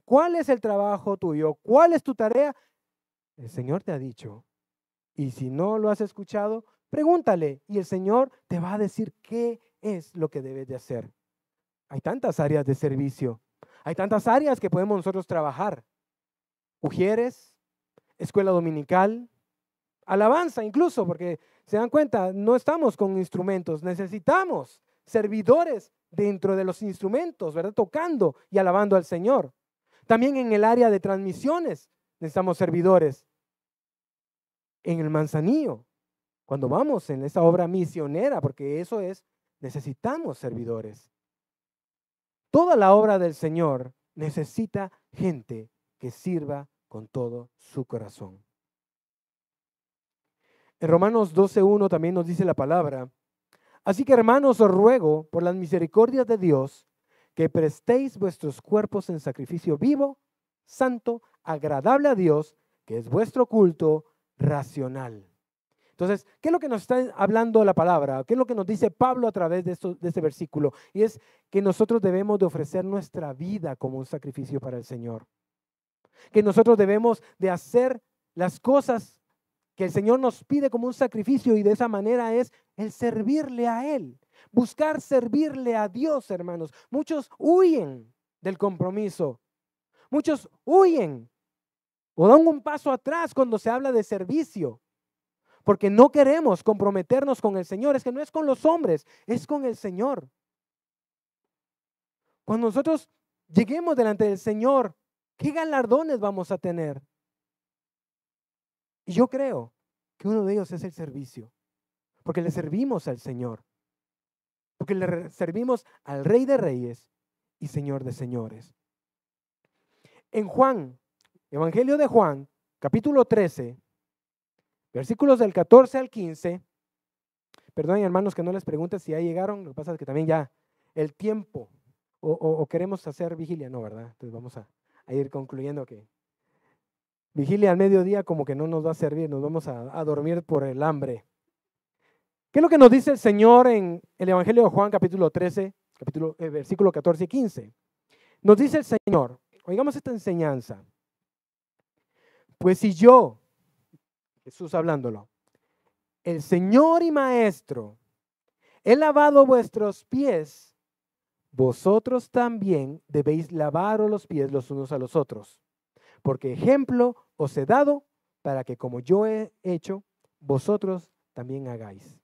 [SPEAKER 1] ¿Cuál es el trabajo tuyo? ¿Cuál es tu tarea? El Señor te ha dicho. Y si no lo has escuchado, pregúntale y el Señor te va a decir qué es lo que debes de hacer. Hay tantas áreas de servicio, hay tantas áreas que podemos nosotros trabajar. Ujieres, escuela dominical, alabanza incluso, porque se dan cuenta, no estamos con instrumentos, necesitamos servidores dentro de los instrumentos, ¿verdad? Tocando y alabando al Señor. También en el área de transmisiones necesitamos servidores. En el Manzanillo, cuando vamos en esa obra misionera, porque eso es, necesitamos servidores. Toda la obra del Señor necesita gente que sirva con todo su corazón. En Romanos 12:1 también nos dice la palabra: así que, hermanos, os ruego por las misericordias de Dios que prestéis vuestros cuerpos en sacrificio vivo, santo, agradable a Dios, que es vuestro culto racional. Entonces, ¿qué es lo que nos está hablando la palabra? ¿Qué es lo que nos dice Pablo a través de este versículo? Y es que nosotros debemos de ofrecer nuestra vida como un sacrificio para el Señor. Que nosotros debemos de hacer las cosas que el Señor nos pide como un sacrificio, y de esa manera es el servirle a Él. Buscar servirle a Dios, hermanos. Muchos huyen del compromiso. Muchos huyen o dan un paso atrás cuando se habla de servicio. Porque no queremos comprometernos con el Señor. Es que no es con los hombres, es con el Señor. Cuando nosotros lleguemos delante del Señor, ¿qué galardones vamos a tener? Y yo creo que uno de ellos es el servicio. Porque le servimos al Señor. Porque le servimos al Rey de Reyes y Señor de Señores. En Juan, Evangelio de Juan, capítulo 13, versículos del 14 al 15. Perdonen, hermanos, que no les pregunte si ya llegaron. Lo que pasa es que también ya el tiempo, o queremos hacer vigilia, no, ¿verdad? Entonces vamos a ir concluyendo que vigilia al mediodía como que no nos va a servir, nos vamos a dormir por el hambre. ¿Qué es lo que nos dice el Señor en el Evangelio de Juan, capítulo 13, versículo 14 y 15? Nos dice el Señor, oigamos esta enseñanza: pues si yo, Jesús hablándolo, el Señor y Maestro, he lavado vuestros pies, vosotros también debéis lavaros los pies los unos a los otros, porque ejemplo os he dado para que como yo he hecho, vosotros también hagáis.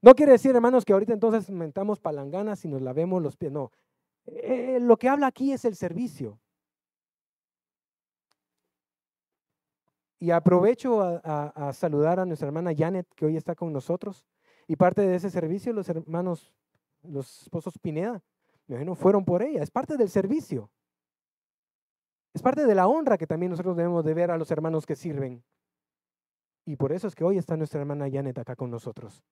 [SPEAKER 1] No quiere decir, hermanos, que ahorita entonces mentamos palanganas y nos lavemos los pies, no. Lo que habla aquí es el servicio. Y aprovecho a saludar a nuestra hermana Janet, que hoy está con nosotros. Y parte de ese servicio, los hermanos, los esposos Pineda, me imagino, fueron por ella. Es parte del servicio. Es parte de la honra que también nosotros debemos de ver a los hermanos que sirven. Y por eso es que hoy está nuestra hermana Janet acá con nosotros.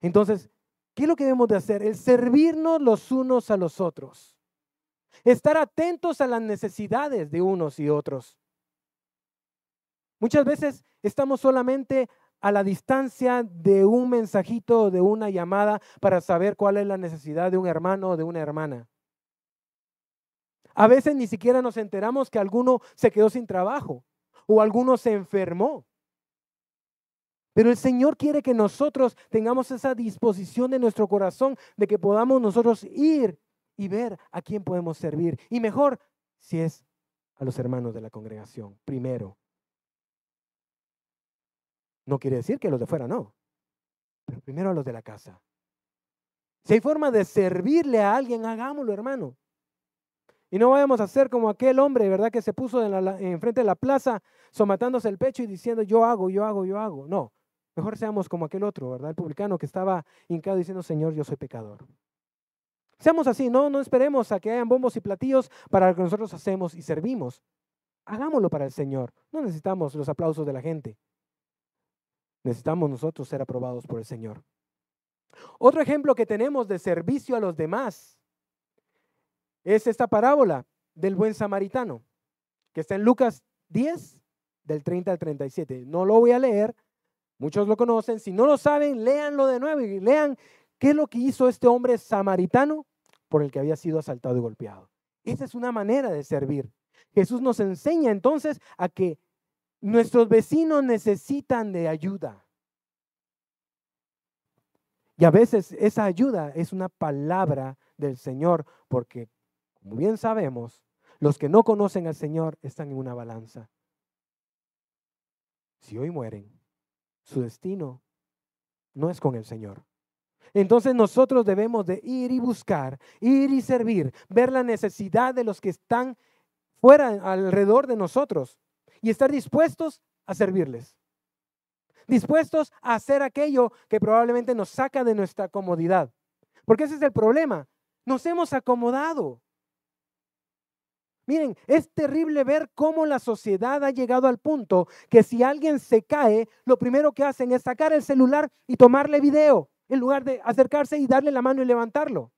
[SPEAKER 1] Entonces, ¿qué es lo que debemos de hacer? El servirnos los unos a los otros. Estar atentos a las necesidades de unos y otros. Muchas veces estamos solamente a la distancia de un mensajito, de una llamada, para saber cuál es la necesidad de un hermano o de una hermana. A veces ni siquiera nos enteramos que alguno se quedó sin trabajo o alguno se enfermó. Pero el Señor quiere que nosotros tengamos esa disposición de nuestro corazón, de que podamos nosotros ir y ver a quién podemos servir. Y mejor si es a los hermanos de la congregación, primero. No quiere decir que los de fuera no, pero primero a los de la casa. Si hay forma de servirle a alguien, hagámoslo, hermano. Y no vayamos a ser como aquel hombre, ¿verdad? Que se puso enfrente de la plaza, somatándose el pecho y diciendo, yo hago, yo hago, yo hago. No, mejor seamos como aquel otro, ¿verdad? El publicano que estaba hincado diciendo, Señor, yo soy pecador. Seamos así, no esperemos a que hayan bombos y platillos para lo que nosotros hacemos y servimos. Hagámoslo para el Señor. No necesitamos los aplausos de la gente. Necesitamos nosotros ser aprobados por el Señor. Otro ejemplo que tenemos de servicio a los demás es esta parábola del buen samaritano, que está en Lucas 10, del 30 al 37. No lo voy a leer, muchos lo conocen. Si no lo saben, léanlo de nuevo y lean qué es lo que hizo este hombre samaritano por el que había sido asaltado y golpeado. Esa es una manera de servir. Jesús nos enseña entonces a que nuestros vecinos necesitan de ayuda. Y a veces esa ayuda es una palabra del Señor, porque como bien sabemos, los que no conocen al Señor están en una balanza. Si hoy mueren, su destino no es con el Señor. Entonces nosotros debemos de ir y buscar, ir y servir, ver la necesidad de los que están fuera, alrededor de nosotros, y estar dispuestos a servirles. Dispuestos a hacer aquello que probablemente nos saca de nuestra comodidad. Porque ese es el problema. Nos hemos acomodado. Miren, es terrible ver cómo la sociedad ha llegado al punto que si alguien se cae, lo primero que hacen es sacar el celular y tomarle video, en lugar de acercarse y darle la mano y levantarlo.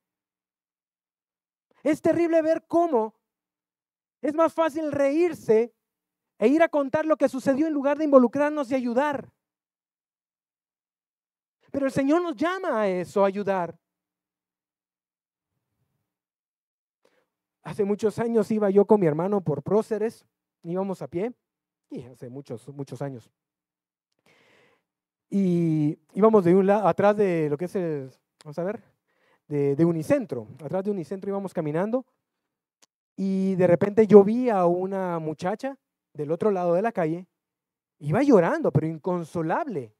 [SPEAKER 1] Es terrible ver cómo es más fácil reírse e ir a contar lo que sucedió en lugar de involucrarnos y ayudar. Pero el Señor nos llama a eso, a ayudar. Hace muchos años iba yo con mi hermano por Próceres, íbamos a pie, y hace muchos años. Y íbamos de un lado, atrás de lo que es vamos a ver, de Unicentro. Atrás de Unicentro íbamos caminando y de repente yo vi a una muchacha del otro lado de la calle, iba llorando, pero inconsolable.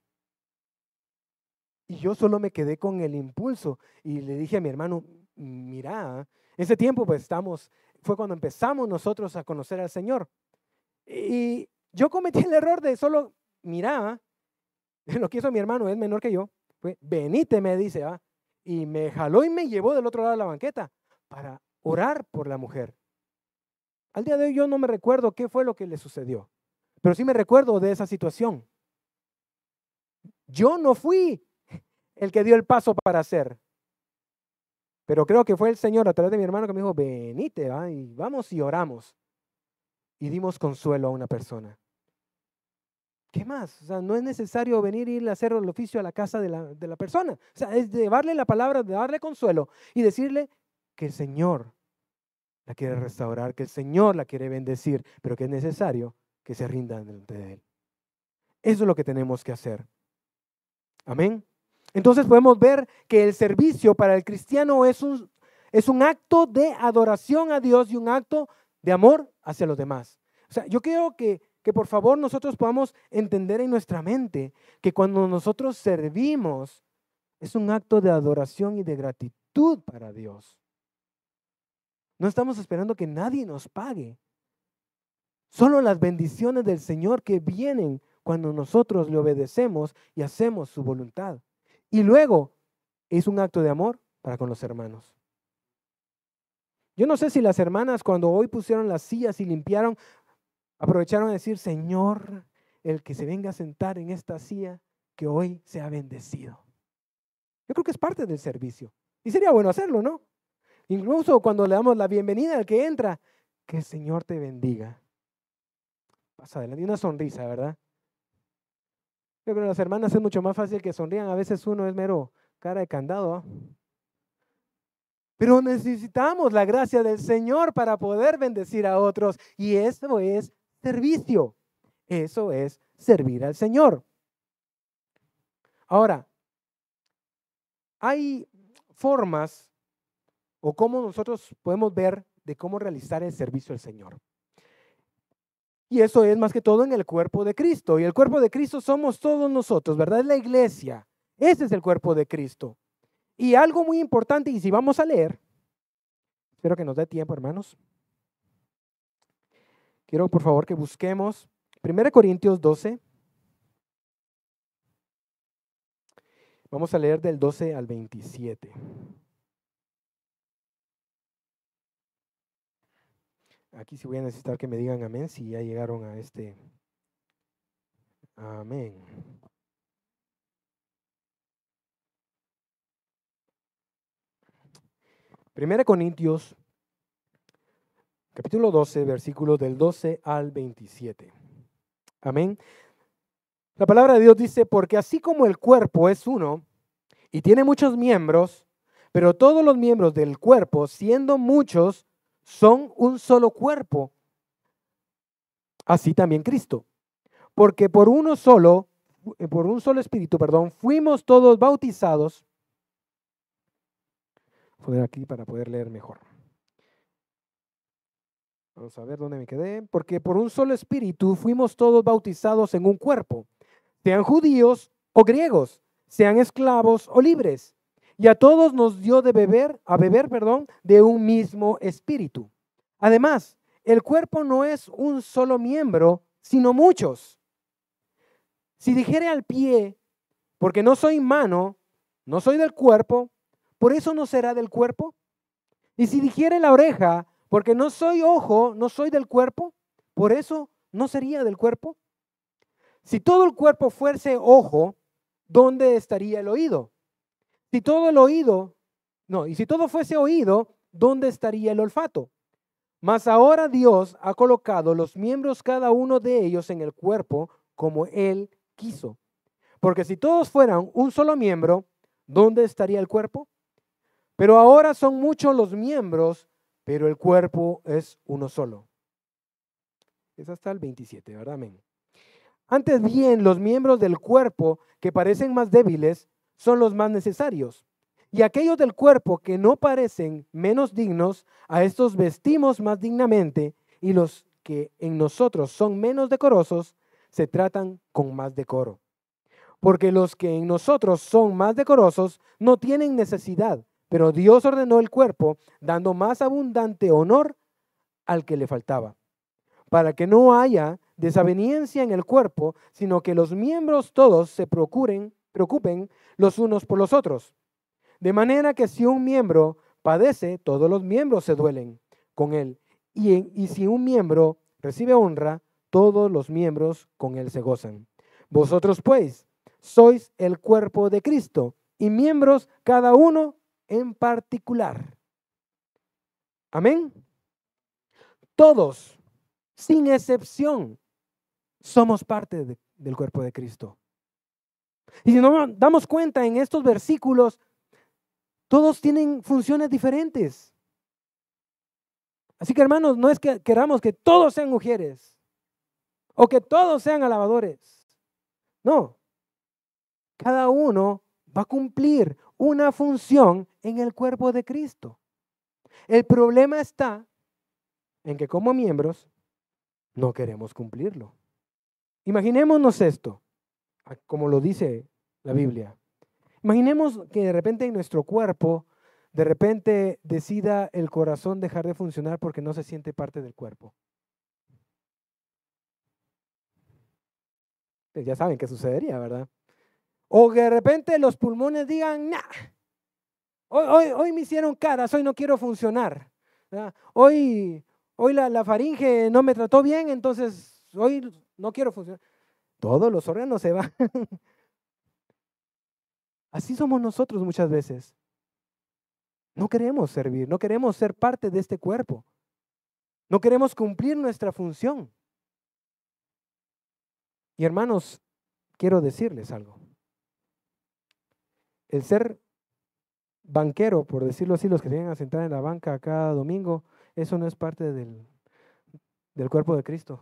[SPEAKER 1] Y yo solo me quedé con el impulso y le dije a mi hermano, mira, ese tiempo pues fue cuando empezamos nosotros a conocer al Señor. Y yo cometí el error de solo, mira, lo que hizo mi hermano, es menor que yo, fue, venite, me dice, y me jaló y me llevó del otro lado de la banqueta para orar por la mujer. Al día de hoy yo no me recuerdo qué fue lo que le sucedió, pero sí me recuerdo de esa situación. Yo no fui el que dio el paso para hacer, pero creo que fue el Señor a través de mi hermano que me dijo, venite, y vamos y oramos. Y dimos consuelo a una persona. ¿Qué más? O sea, no es necesario venir y ir a hacer el oficio a la casa de la persona. O sea, es llevarle la palabra, de darle consuelo y decirle que el Señor la quiere restaurar, que el Señor la quiere bendecir, pero que es necesario que se rindan delante de Él. Eso es lo que tenemos que hacer. Amén. Entonces podemos ver que el servicio para el cristiano es un acto de adoración a Dios y un acto de amor hacia los demás. O sea, yo quiero que por favor nosotros podamos entender en nuestra mente que cuando nosotros servimos es un acto de adoración y de gratitud para Dios. No estamos esperando que nadie nos pague. Solo las bendiciones del Señor que vienen cuando nosotros le obedecemos y hacemos su voluntad. Y luego es un acto de amor para con los hermanos. Yo no sé si las hermanas cuando hoy pusieron las sillas y limpiaron, aprovecharon a decir, Señor, el que se venga a sentar en esta silla, que hoy sea bendecido. Yo creo que es parte del servicio. Y sería bueno hacerlo, ¿no? Incluso cuando le damos la bienvenida al que entra, que el Señor te bendiga. Pasa adelante, y una sonrisa, ¿verdad? Yo creo que las hermanas es mucho más fácil que sonrían. A veces uno es mero cara de candado. Pero necesitamos la gracia del Señor para poder bendecir a otros. Y eso es servicio. Eso es servir al Señor. Ahora, hay formas o cómo nosotros podemos ver de cómo realizar el servicio al Señor. Y eso es más que todo en el cuerpo de Cristo. Y el cuerpo de Cristo somos todos nosotros, ¿verdad? Es la iglesia. Ese es el cuerpo de Cristo. Y algo muy importante, y si vamos a leer, espero que nos dé tiempo, hermanos. Quiero, por favor, que busquemos 1 Corintios 12. Vamos a leer del 12 al 27. Aquí sí voy a necesitar que me digan amén si ya llegaron a este. Amén. Primera Corintios, capítulo 12, versículos del 12 al 27. Amén. La palabra de Dios dice, porque así como el cuerpo es uno y tiene muchos miembros, pero todos los miembros del cuerpo, siendo muchos, son un solo cuerpo. Así también Cristo. Porque por un solo espíritu, fuimos todos bautizados. Voy a poner aquí para poder leer mejor. Vamos a ver dónde me quedé. Porque por un solo espíritu fuimos todos bautizados en un cuerpo, sean judíos o griegos, sean esclavos o libres. Y a todos nos dio de beber, de un mismo espíritu. Además, el cuerpo no es un solo miembro, sino muchos. Si dijere al pie, porque no soy mano, no soy del cuerpo, por eso no será del cuerpo. Y si dijere la oreja, porque no soy ojo, no soy del cuerpo, por eso no sería del cuerpo. Si todo el cuerpo fuese ojo, ¿dónde estaría el oído? Si todo fuese oído, ¿dónde estaría el olfato? Mas ahora Dios ha colocado los miembros cada uno de ellos en el cuerpo como Él quiso. Porque si todos fueran un solo miembro, ¿dónde estaría el cuerpo? Pero ahora son muchos los miembros, pero el cuerpo es uno solo. Es hasta el 27, ¿verdad? Amén. Antes bien, los miembros del cuerpo que parecen más débiles son los más necesarios. Y aquellos del cuerpo que no parecen menos dignos, a estos vestimos más dignamente, y los que en nosotros son menos decorosos, se tratan con más decoro. Porque los que en nosotros son más decorosos no tienen necesidad, pero Dios ordenó el cuerpo, dando más abundante honor al que le faltaba, para que no haya desaveniencia en el cuerpo, sino que los miembros todos se preocupen los unos por los otros. De manera que si un miembro padece, todos los miembros se duelen con él. Y si un miembro recibe honra, todos los miembros con él se gozan. Vosotros pues sois el cuerpo de Cristo y miembros cada uno en particular. Amén. Todos, sin excepción, somos parte del cuerpo de Cristo. Y si nos damos cuenta en estos versículos, todos tienen funciones diferentes. Así que, hermanos, no es que queramos que todos sean mujeres o que todos sean alabadores. No. Cada uno va a cumplir una función en el cuerpo de Cristo. El problema está en que como miembros no queremos cumplirlo. Imaginémonos esto, como lo dice la Biblia. Imaginemos que de repente en nuestro cuerpo, de repente decida el corazón dejar de funcionar porque no se siente parte del cuerpo. Ya saben qué sucedería, ¿verdad? O que de repente los pulmones digan, nah, hoy me hicieron caras, hoy no quiero funcionar. ¿Verdad? Hoy la faringe no me trató bien, entonces hoy no quiero funcionar. Todos los órganos se van. Así somos nosotros muchas veces. No queremos servir, no queremos ser parte de este cuerpo. No queremos cumplir nuestra función. Y hermanos, quiero decirles algo. El ser banquero, por decirlo así, los que se vienen a sentar en la banca cada domingo, eso no es parte del cuerpo de Cristo.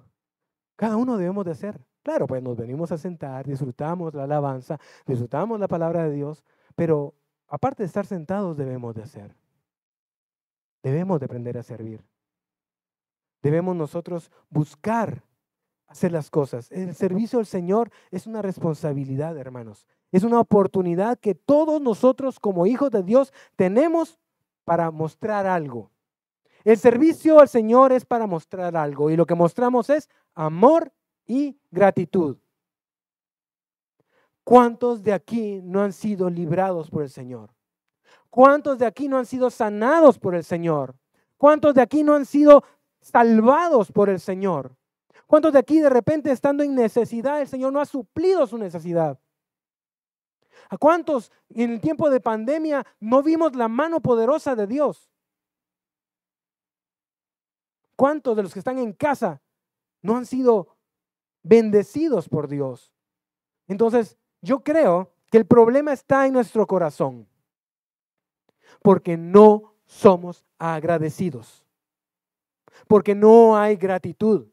[SPEAKER 1] Cada uno debemos de hacer. Claro, pues nos venimos a sentar, disfrutamos la alabanza, disfrutamos la palabra de Dios, pero aparte de estar sentados debemos de hacer. Debemos de aprender a servir. Debemos nosotros buscar hacer las cosas. El servicio al Señor es una responsabilidad, hermanos. Es una oportunidad que todos nosotros como hijos de Dios tenemos para mostrar algo. El servicio al Señor es para mostrar algo y lo que mostramos es amor y gratitud. ¿Cuántos de aquí no han sido librados por el Señor? ¿Cuántos de aquí no han sido sanados por el Señor? ¿Cuántos de aquí no han sido salvados por el Señor? ¿Cuántos de aquí de repente estando en necesidad el Señor no ha suplido su necesidad? ¿A cuántos en el tiempo de pandemia no vimos la mano poderosa de Dios? ¿Cuántos de los que están en casa no han sido bendecidos por Dios? Entonces, yo creo que el problema está en nuestro corazón, porque no somos agradecidos, porque no hay gratitud,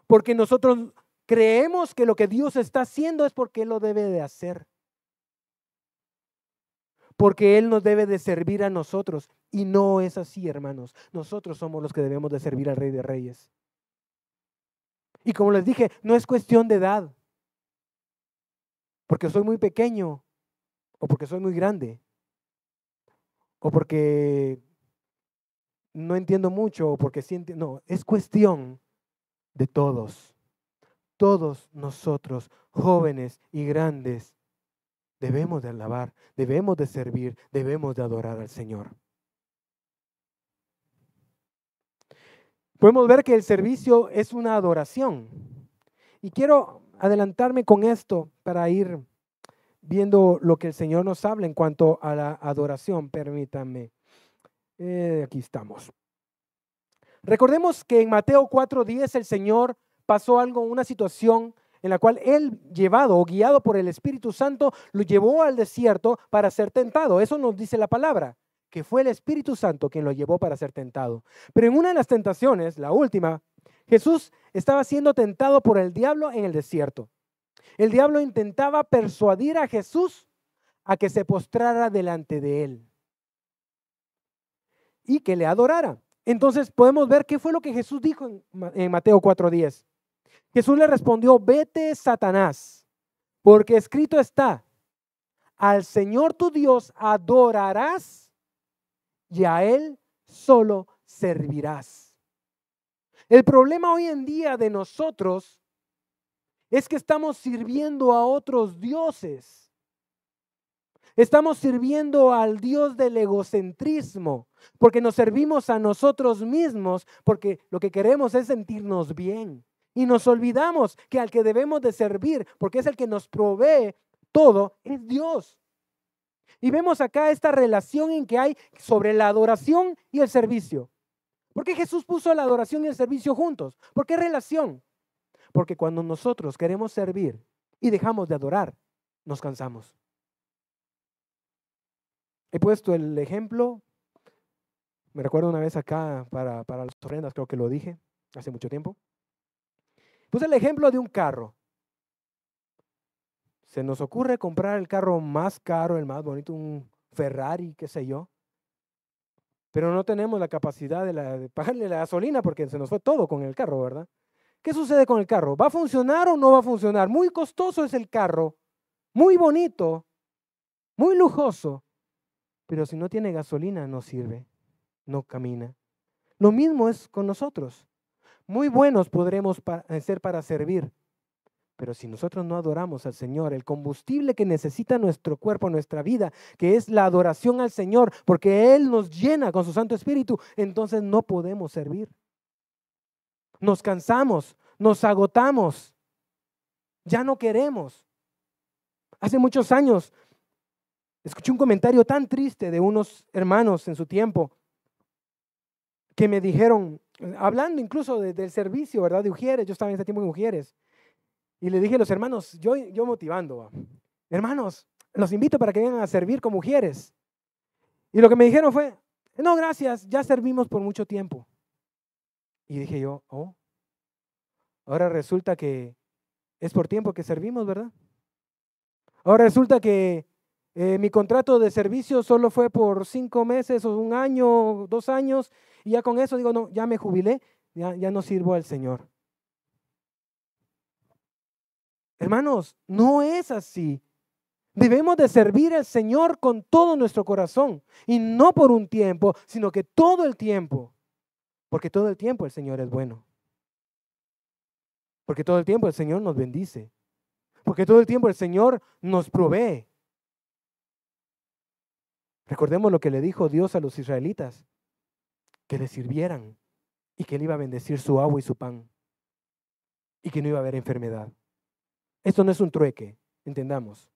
[SPEAKER 1] porque nosotros creemos que lo que Dios está haciendo es porque Él lo debe de hacer, porque Él nos debe de servir a nosotros, y no es así, hermanos. Nosotros somos los que debemos de servir al Rey de Reyes. Y como les dije, no es cuestión de edad, porque soy muy pequeño, o porque soy muy grande, o porque no entiendo mucho, o porque sí entiendo. No, es cuestión de todos. Todos nosotros, jóvenes y grandes, debemos de alabar, debemos de servir, debemos de adorar al Señor. Podemos ver que el servicio es una adoración. Y quiero adelantarme con esto para ir viendo lo que el Señor nos habla en cuanto a la adoración. Permítanme. Aquí estamos. Recordemos que en Mateo 4:10 el Señor pasó algo, una situación en la cual Él, llevado o guiado por el Espíritu Santo, lo llevó al desierto para ser tentado. Eso nos dice la palabra, que fue el Espíritu Santo quien lo llevó para ser tentado. Pero en una de las tentaciones, la última, Jesús estaba siendo tentado por el diablo en el desierto. El diablo intentaba persuadir a Jesús a que se postrara delante de Él y que le adorara. Entonces podemos ver qué fue lo que Jesús dijo en Mateo 4:10. Jesús le respondió: vete, Satanás, porque escrito está, al Señor tu Dios adorarás y a Él solo servirás. El problema hoy en día de nosotros es que estamos sirviendo a otros dioses. Estamos sirviendo al Dios del egocentrismo, porque nos servimos a nosotros mismos, porque lo que queremos es sentirnos bien. Y nos olvidamos que al que debemos de servir, porque es el que nos provee todo, es Dios. Y vemos acá esta relación en que hay sobre la adoración y el servicio. ¿Por qué Jesús puso la adoración y el servicio juntos? ¿Por qué relación? Porque cuando nosotros queremos servir y dejamos de adorar, nos cansamos. He puesto el ejemplo, me recuerdo una vez acá para las ofrendas, creo que lo dije hace mucho tiempo. Puse el ejemplo de un carro. Se nos ocurre comprar el carro más caro, el más bonito, un Ferrari, qué sé yo, pero no tenemos la capacidad de pagarle la gasolina porque se nos fue todo con el carro, ¿verdad? ¿Qué sucede con el carro? ¿Va a funcionar o no va a funcionar? Muy costoso es el carro, muy bonito, muy lujoso, pero si no tiene gasolina no sirve, no camina. Lo mismo es con nosotros. Muy buenos podremos ser para servir, pero si nosotros no adoramos al Señor, el combustible que necesita nuestro cuerpo, nuestra vida, que es la adoración al Señor, porque Él nos llena con su Santo Espíritu, entonces no podemos servir. Nos cansamos, nos agotamos, ya no queremos. Hace muchos años escuché un comentario tan triste de unos hermanos en su tiempo que me dijeron, hablando incluso del servicio, ¿verdad? De Ujieres, yo estaba en ese tiempo en Ujieres, y le dije a los hermanos, yo motivando, hermanos, los invito para que vengan a servir como Ujieres. Y lo que me dijeron fue, no, gracias, ya servimos por mucho tiempo. Y dije yo, oh, ahora resulta que es por tiempo que servimos, ¿verdad? Ahora resulta que mi contrato de servicio solo fue por 5 meses o 1 año, 2 años, y ya con eso digo, no, ya me jubilé, ya no sirvo al Señor. Hermanos, no es así. Debemos de servir al Señor con todo nuestro corazón y no por un tiempo, sino que todo el tiempo, porque todo el tiempo el Señor es bueno, porque todo el tiempo el Señor nos bendice, porque todo el tiempo el Señor nos provee. Recordemos lo que le dijo Dios a los israelitas, que le sirvieran y que Él iba a bendecir su agua y su pan y que no iba a haber enfermedad. Esto no es un trueque, entendamos.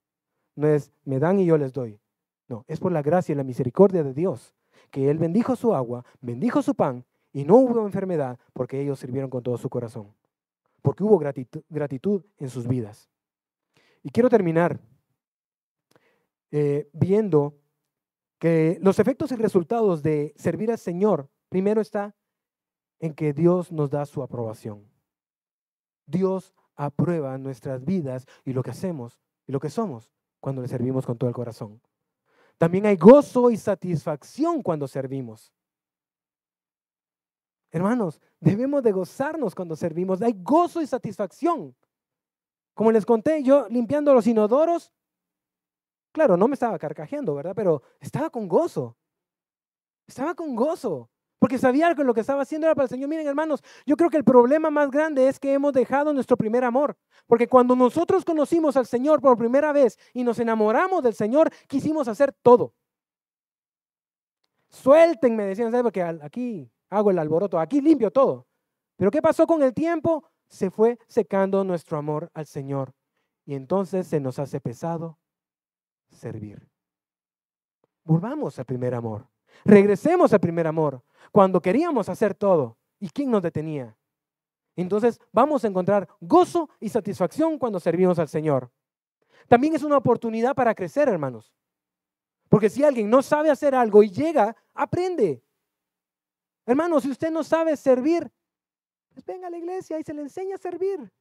[SPEAKER 1] No es me dan y yo les doy. No, es por la gracia y la misericordia de Dios que Él bendijo su agua, bendijo su pan y no hubo enfermedad porque ellos sirvieron con todo su corazón. Porque hubo gratitud en sus vidas. Y quiero terminar viendo que los efectos y resultados de servir al Señor, primero está en que Dios nos da su aprobación. Dios aprueba nuestras vidas y lo que hacemos y lo que somos cuando le servimos con todo el corazón. También hay gozo y satisfacción cuando servimos. Hermanos, debemos de gozarnos cuando servimos. Hay gozo y satisfacción. Como les conté, yo limpiando los inodoros, claro, no me estaba carcajeando, ¿verdad? Pero estaba con gozo. Estaba con gozo. Porque sabía que lo que estaba haciendo era para el Señor. Miren, hermanos, yo creo que el problema más grande es que hemos dejado nuestro primer amor. Porque cuando nosotros conocimos al Señor por primera vez y nos enamoramos del Señor, quisimos hacer todo. Suéltenme, decían, ¿sabes? Porque aquí hago el alboroto, aquí limpio todo. Pero ¿qué pasó con el tiempo? Se fue secando nuestro amor al Señor. Y entonces se nos hace pesado servir. Volvamos al primer amor. Regresemos al primer amor. Cuando queríamos hacer todo. ¿Y quién nos detenía? Entonces vamos a encontrar gozo y satisfacción cuando servimos al Señor. También es una oportunidad para crecer, hermanos. Porque si alguien no sabe hacer algo y llega, aprende. Hermanos, si usted no sabe servir, pues venga a la iglesia y se le enseña a servir.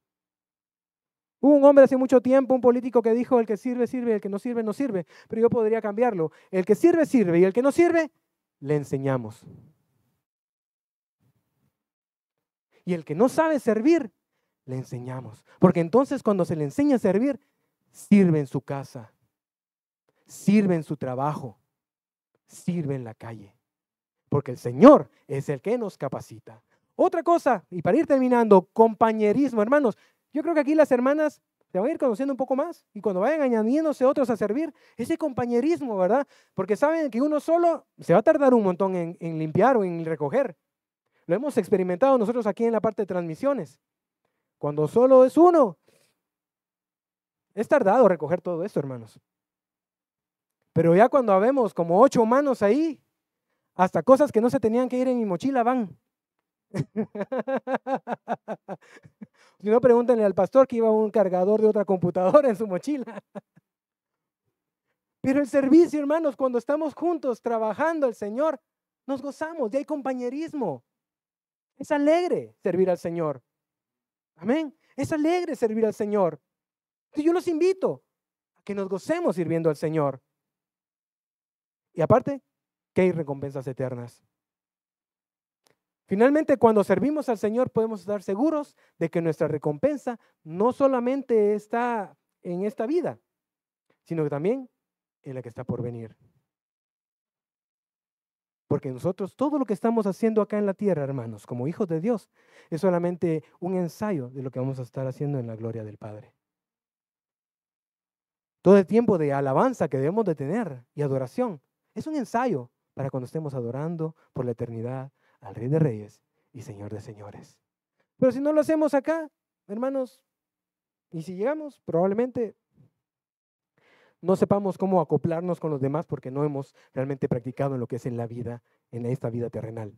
[SPEAKER 1] Hubo un hombre hace mucho tiempo, un político que dijo, el que sirve, sirve, el que no sirve, no sirve. Pero yo podría cambiarlo. El que sirve, sirve, y el que no sirve, le enseñamos. Y el que no sabe servir, le enseñamos. Porque entonces cuando se le enseña a servir, sirve en su casa, sirve en su trabajo, sirve en la calle. Porque el Señor es el que nos capacita. Otra cosa, y para ir terminando, compañerismo, hermanos. Yo creo que aquí las hermanas se van a ir conociendo un poco más y cuando vayan añadiéndose otros a servir, ese compañerismo, ¿verdad? Porque saben que uno solo se va a tardar un montón en limpiar o en recoger. Lo hemos experimentado nosotros aquí en la parte de transmisiones. Cuando solo es uno, es tardado recoger todo esto, hermanos. Pero ya cuando vemos como 8 manos ahí, hasta cosas que no se tenían que ir en mi mochila van. Si no, pregúntenle al pastor que iba un cargador de otra computadora en su mochila. Pero el servicio, hermanos, cuando estamos juntos trabajando al Señor, nos gozamos y hay compañerismo. Es alegre servir al Señor. Amén. Es alegre servir al Señor. Y yo los invito a que nos gocemos sirviendo al Señor. Y aparte, que hay recompensas eternas. Finalmente, cuando servimos al Señor, podemos estar seguros de que nuestra recompensa no solamente está en esta vida, sino que también en la que está por venir. Porque nosotros, todo lo que estamos haciendo acá en la tierra, hermanos, como hijos de Dios, es solamente un ensayo de lo que vamos a estar haciendo en la gloria del Padre. Todo el tiempo de alabanza que debemos de tener y adoración es un ensayo para cuando estemos adorando por la eternidad al Rey de Reyes y Señor de Señores. Pero si no lo hacemos acá, hermanos, y si llegamos, probablemente no sepamos cómo acoplarnos con los demás porque no hemos realmente practicado en lo que es en la vida, en esta vida terrenal.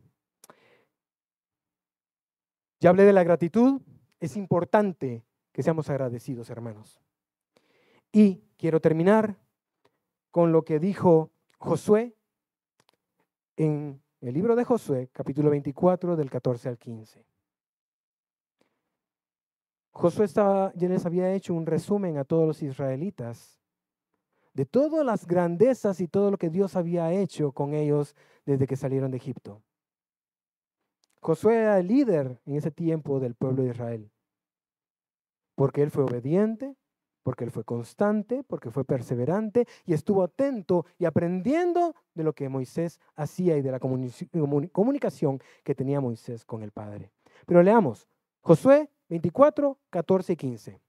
[SPEAKER 1] Ya hablé de la gratitud. Es importante que seamos agradecidos, hermanos. Y quiero terminar con lo que dijo Josué en el libro de Josué, capítulo 24, del 14 al 15. Josué ya les había hecho un resumen a todos los israelitas de todas las grandezas y todo lo que Dios había hecho con ellos desde que salieron de Egipto. Josué era el líder en ese tiempo del pueblo de Israel. porque él fue obediente, porque él fue constante, porque fue perseverante y estuvo atento y aprendiendo de lo que Moisés hacía y de la comunicación que tenía Moisés con el Padre. Pero leamos Josué 24, 14 y 15.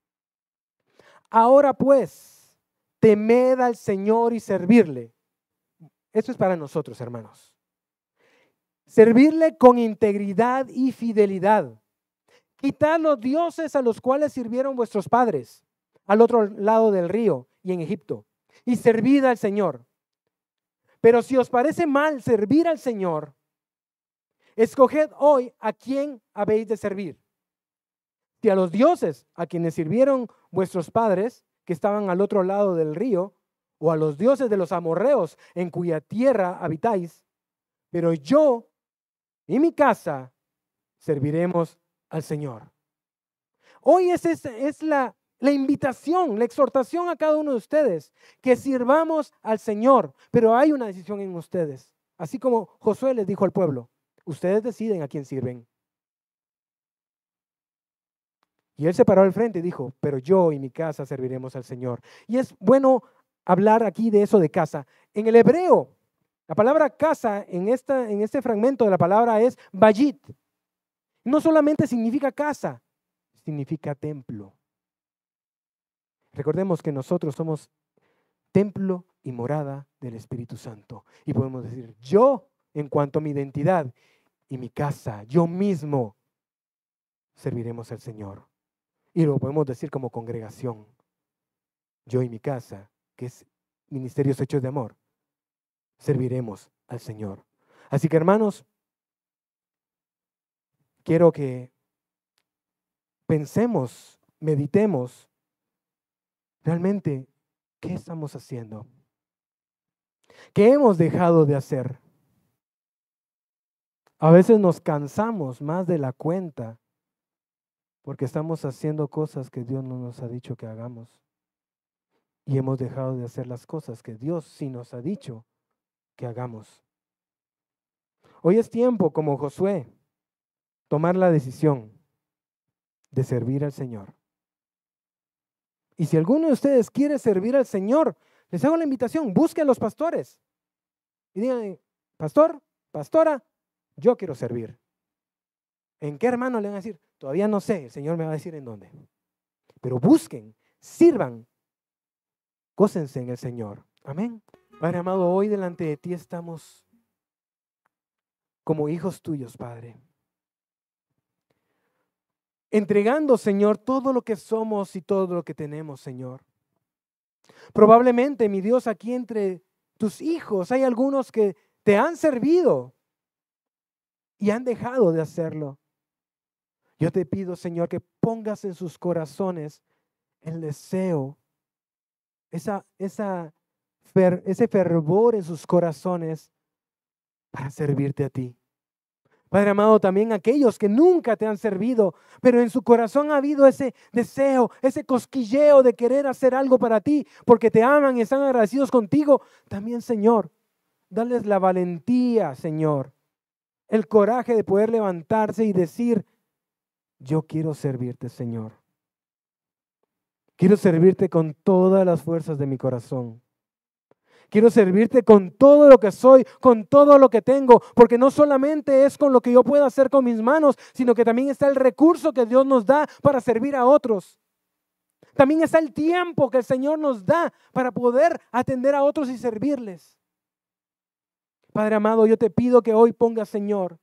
[SPEAKER 1] Ahora pues, temed al Señor y servirle. Esto es para nosotros, hermanos. Servirle con integridad y fidelidad. Quitad los dioses a los cuales sirvieron vuestros padres al otro lado del río y en Egipto, y servid al Señor. Pero si os parece mal servir al Señor, escoged hoy a quién habéis de servir. Si a los dioses a quienes sirvieron vuestros padres, que estaban al otro lado del río, o a los dioses de los amorreos en cuya tierra habitáis, pero yo y mi casa serviremos al Señor. Hoy es la invitación, la exhortación a cada uno de ustedes, que sirvamos al Señor, pero hay una decisión en ustedes. Así como Josué les dijo al pueblo, ustedes deciden a quién sirven. Y él se paró al frente y dijo, pero yo y mi casa serviremos al Señor. Y es bueno hablar aquí de eso de casa. En el hebreo, la palabra casa en este fragmento de la palabra es bayit. No solamente significa casa, significa templo. Recordemos que nosotros somos templo y morada del Espíritu Santo. Y podemos decir, yo, en cuanto a mi identidad y mi casa, yo mismo serviremos al Señor. Y lo podemos decir como congregación. Yo y mi casa, que es Ministerios Hechos de Amor, serviremos al Señor. Así que, hermanos, quiero que pensemos, meditemos realmente qué estamos haciendo, qué hemos dejado de hacer. A veces nos cansamos más de la cuenta porque estamos haciendo cosas que Dios no nos ha dicho que hagamos y hemos dejado de hacer las cosas que Dios sí nos ha dicho que hagamos. Hoy es tiempo, como Josué, tomar la decisión de servir al Señor. Y si alguno de ustedes quiere servir al Señor, les hago la invitación, busquen a los pastores y digan, pastor, pastora, yo quiero servir. ¿En qué hermano le van a decir? Todavía no sé, el Señor me va a decir en dónde. Pero busquen, sirvan, gócense en el Señor. Amén. Padre amado, hoy delante de ti estamos como hijos tuyos, Padre. Entregando, Señor, todo lo que somos y todo lo que tenemos, Señor. Probablemente, mi Dios, aquí entre tus hijos hay algunos que te han servido y han dejado de hacerlo. Yo te pido, Señor, que pongas en sus corazones el deseo, ese fervor en sus corazones para servirte a ti. Padre amado, también aquellos que nunca te han servido, pero en su corazón ha habido ese deseo, ese cosquilleo de querer hacer algo para ti, porque te aman y están agradecidos contigo. También, Señor, dales la valentía, Señor, el coraje de poder levantarse y decir, yo quiero servirte, Señor. Quiero servirte con todas las fuerzas de mi corazón. Quiero servirte con todo lo que soy, con todo lo que tengo, porque no solamente es con lo que yo puedo hacer con mis manos, sino que también está el recurso que Dios nos da para servir a otros. También está el tiempo que el Señor nos da para poder atender a otros y servirles. Padre amado, yo te pido que hoy pongas, Señor,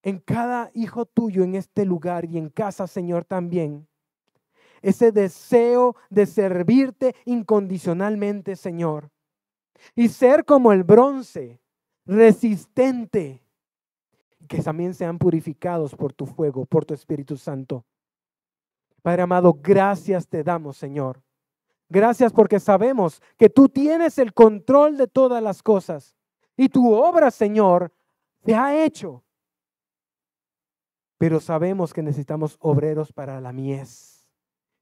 [SPEAKER 1] en cada hijo tuyo en este lugar y en casa, Señor, también, ese deseo de servirte incondicionalmente, Señor, y ser como el bronce, resistente, que también sean purificados por tu fuego, por tu Espíritu Santo. Padre amado, gracias te damos, Señor. Gracias porque sabemos que tú tienes el control de todas las cosas y tu obra, Señor, se ha hecho. Pero sabemos que necesitamos obreros para la mies.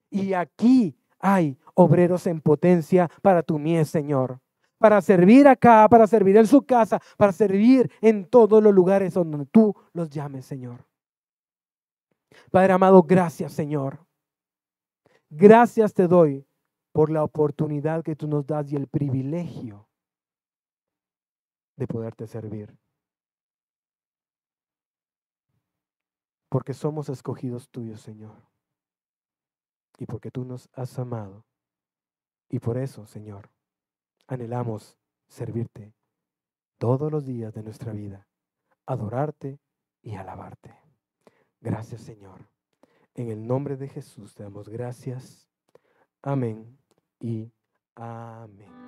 [SPEAKER 1] Y aquí hay obreros en potencia para tu mies, Señor. Para servir acá, para servir en su casa, para servir en todos los lugares donde tú los llames, Señor. Padre amado, gracias, Señor. Gracias te doy por la oportunidad que tú nos das y el privilegio de poderte servir. Porque somos escogidos tuyos, Señor. Y porque tú nos has amado. Y por eso, Señor, anhelamos servirte todos los días de nuestra vida, adorarte y alabarte. Gracias, Señor. En el nombre de Jesús te damos gracias. Amén y amén.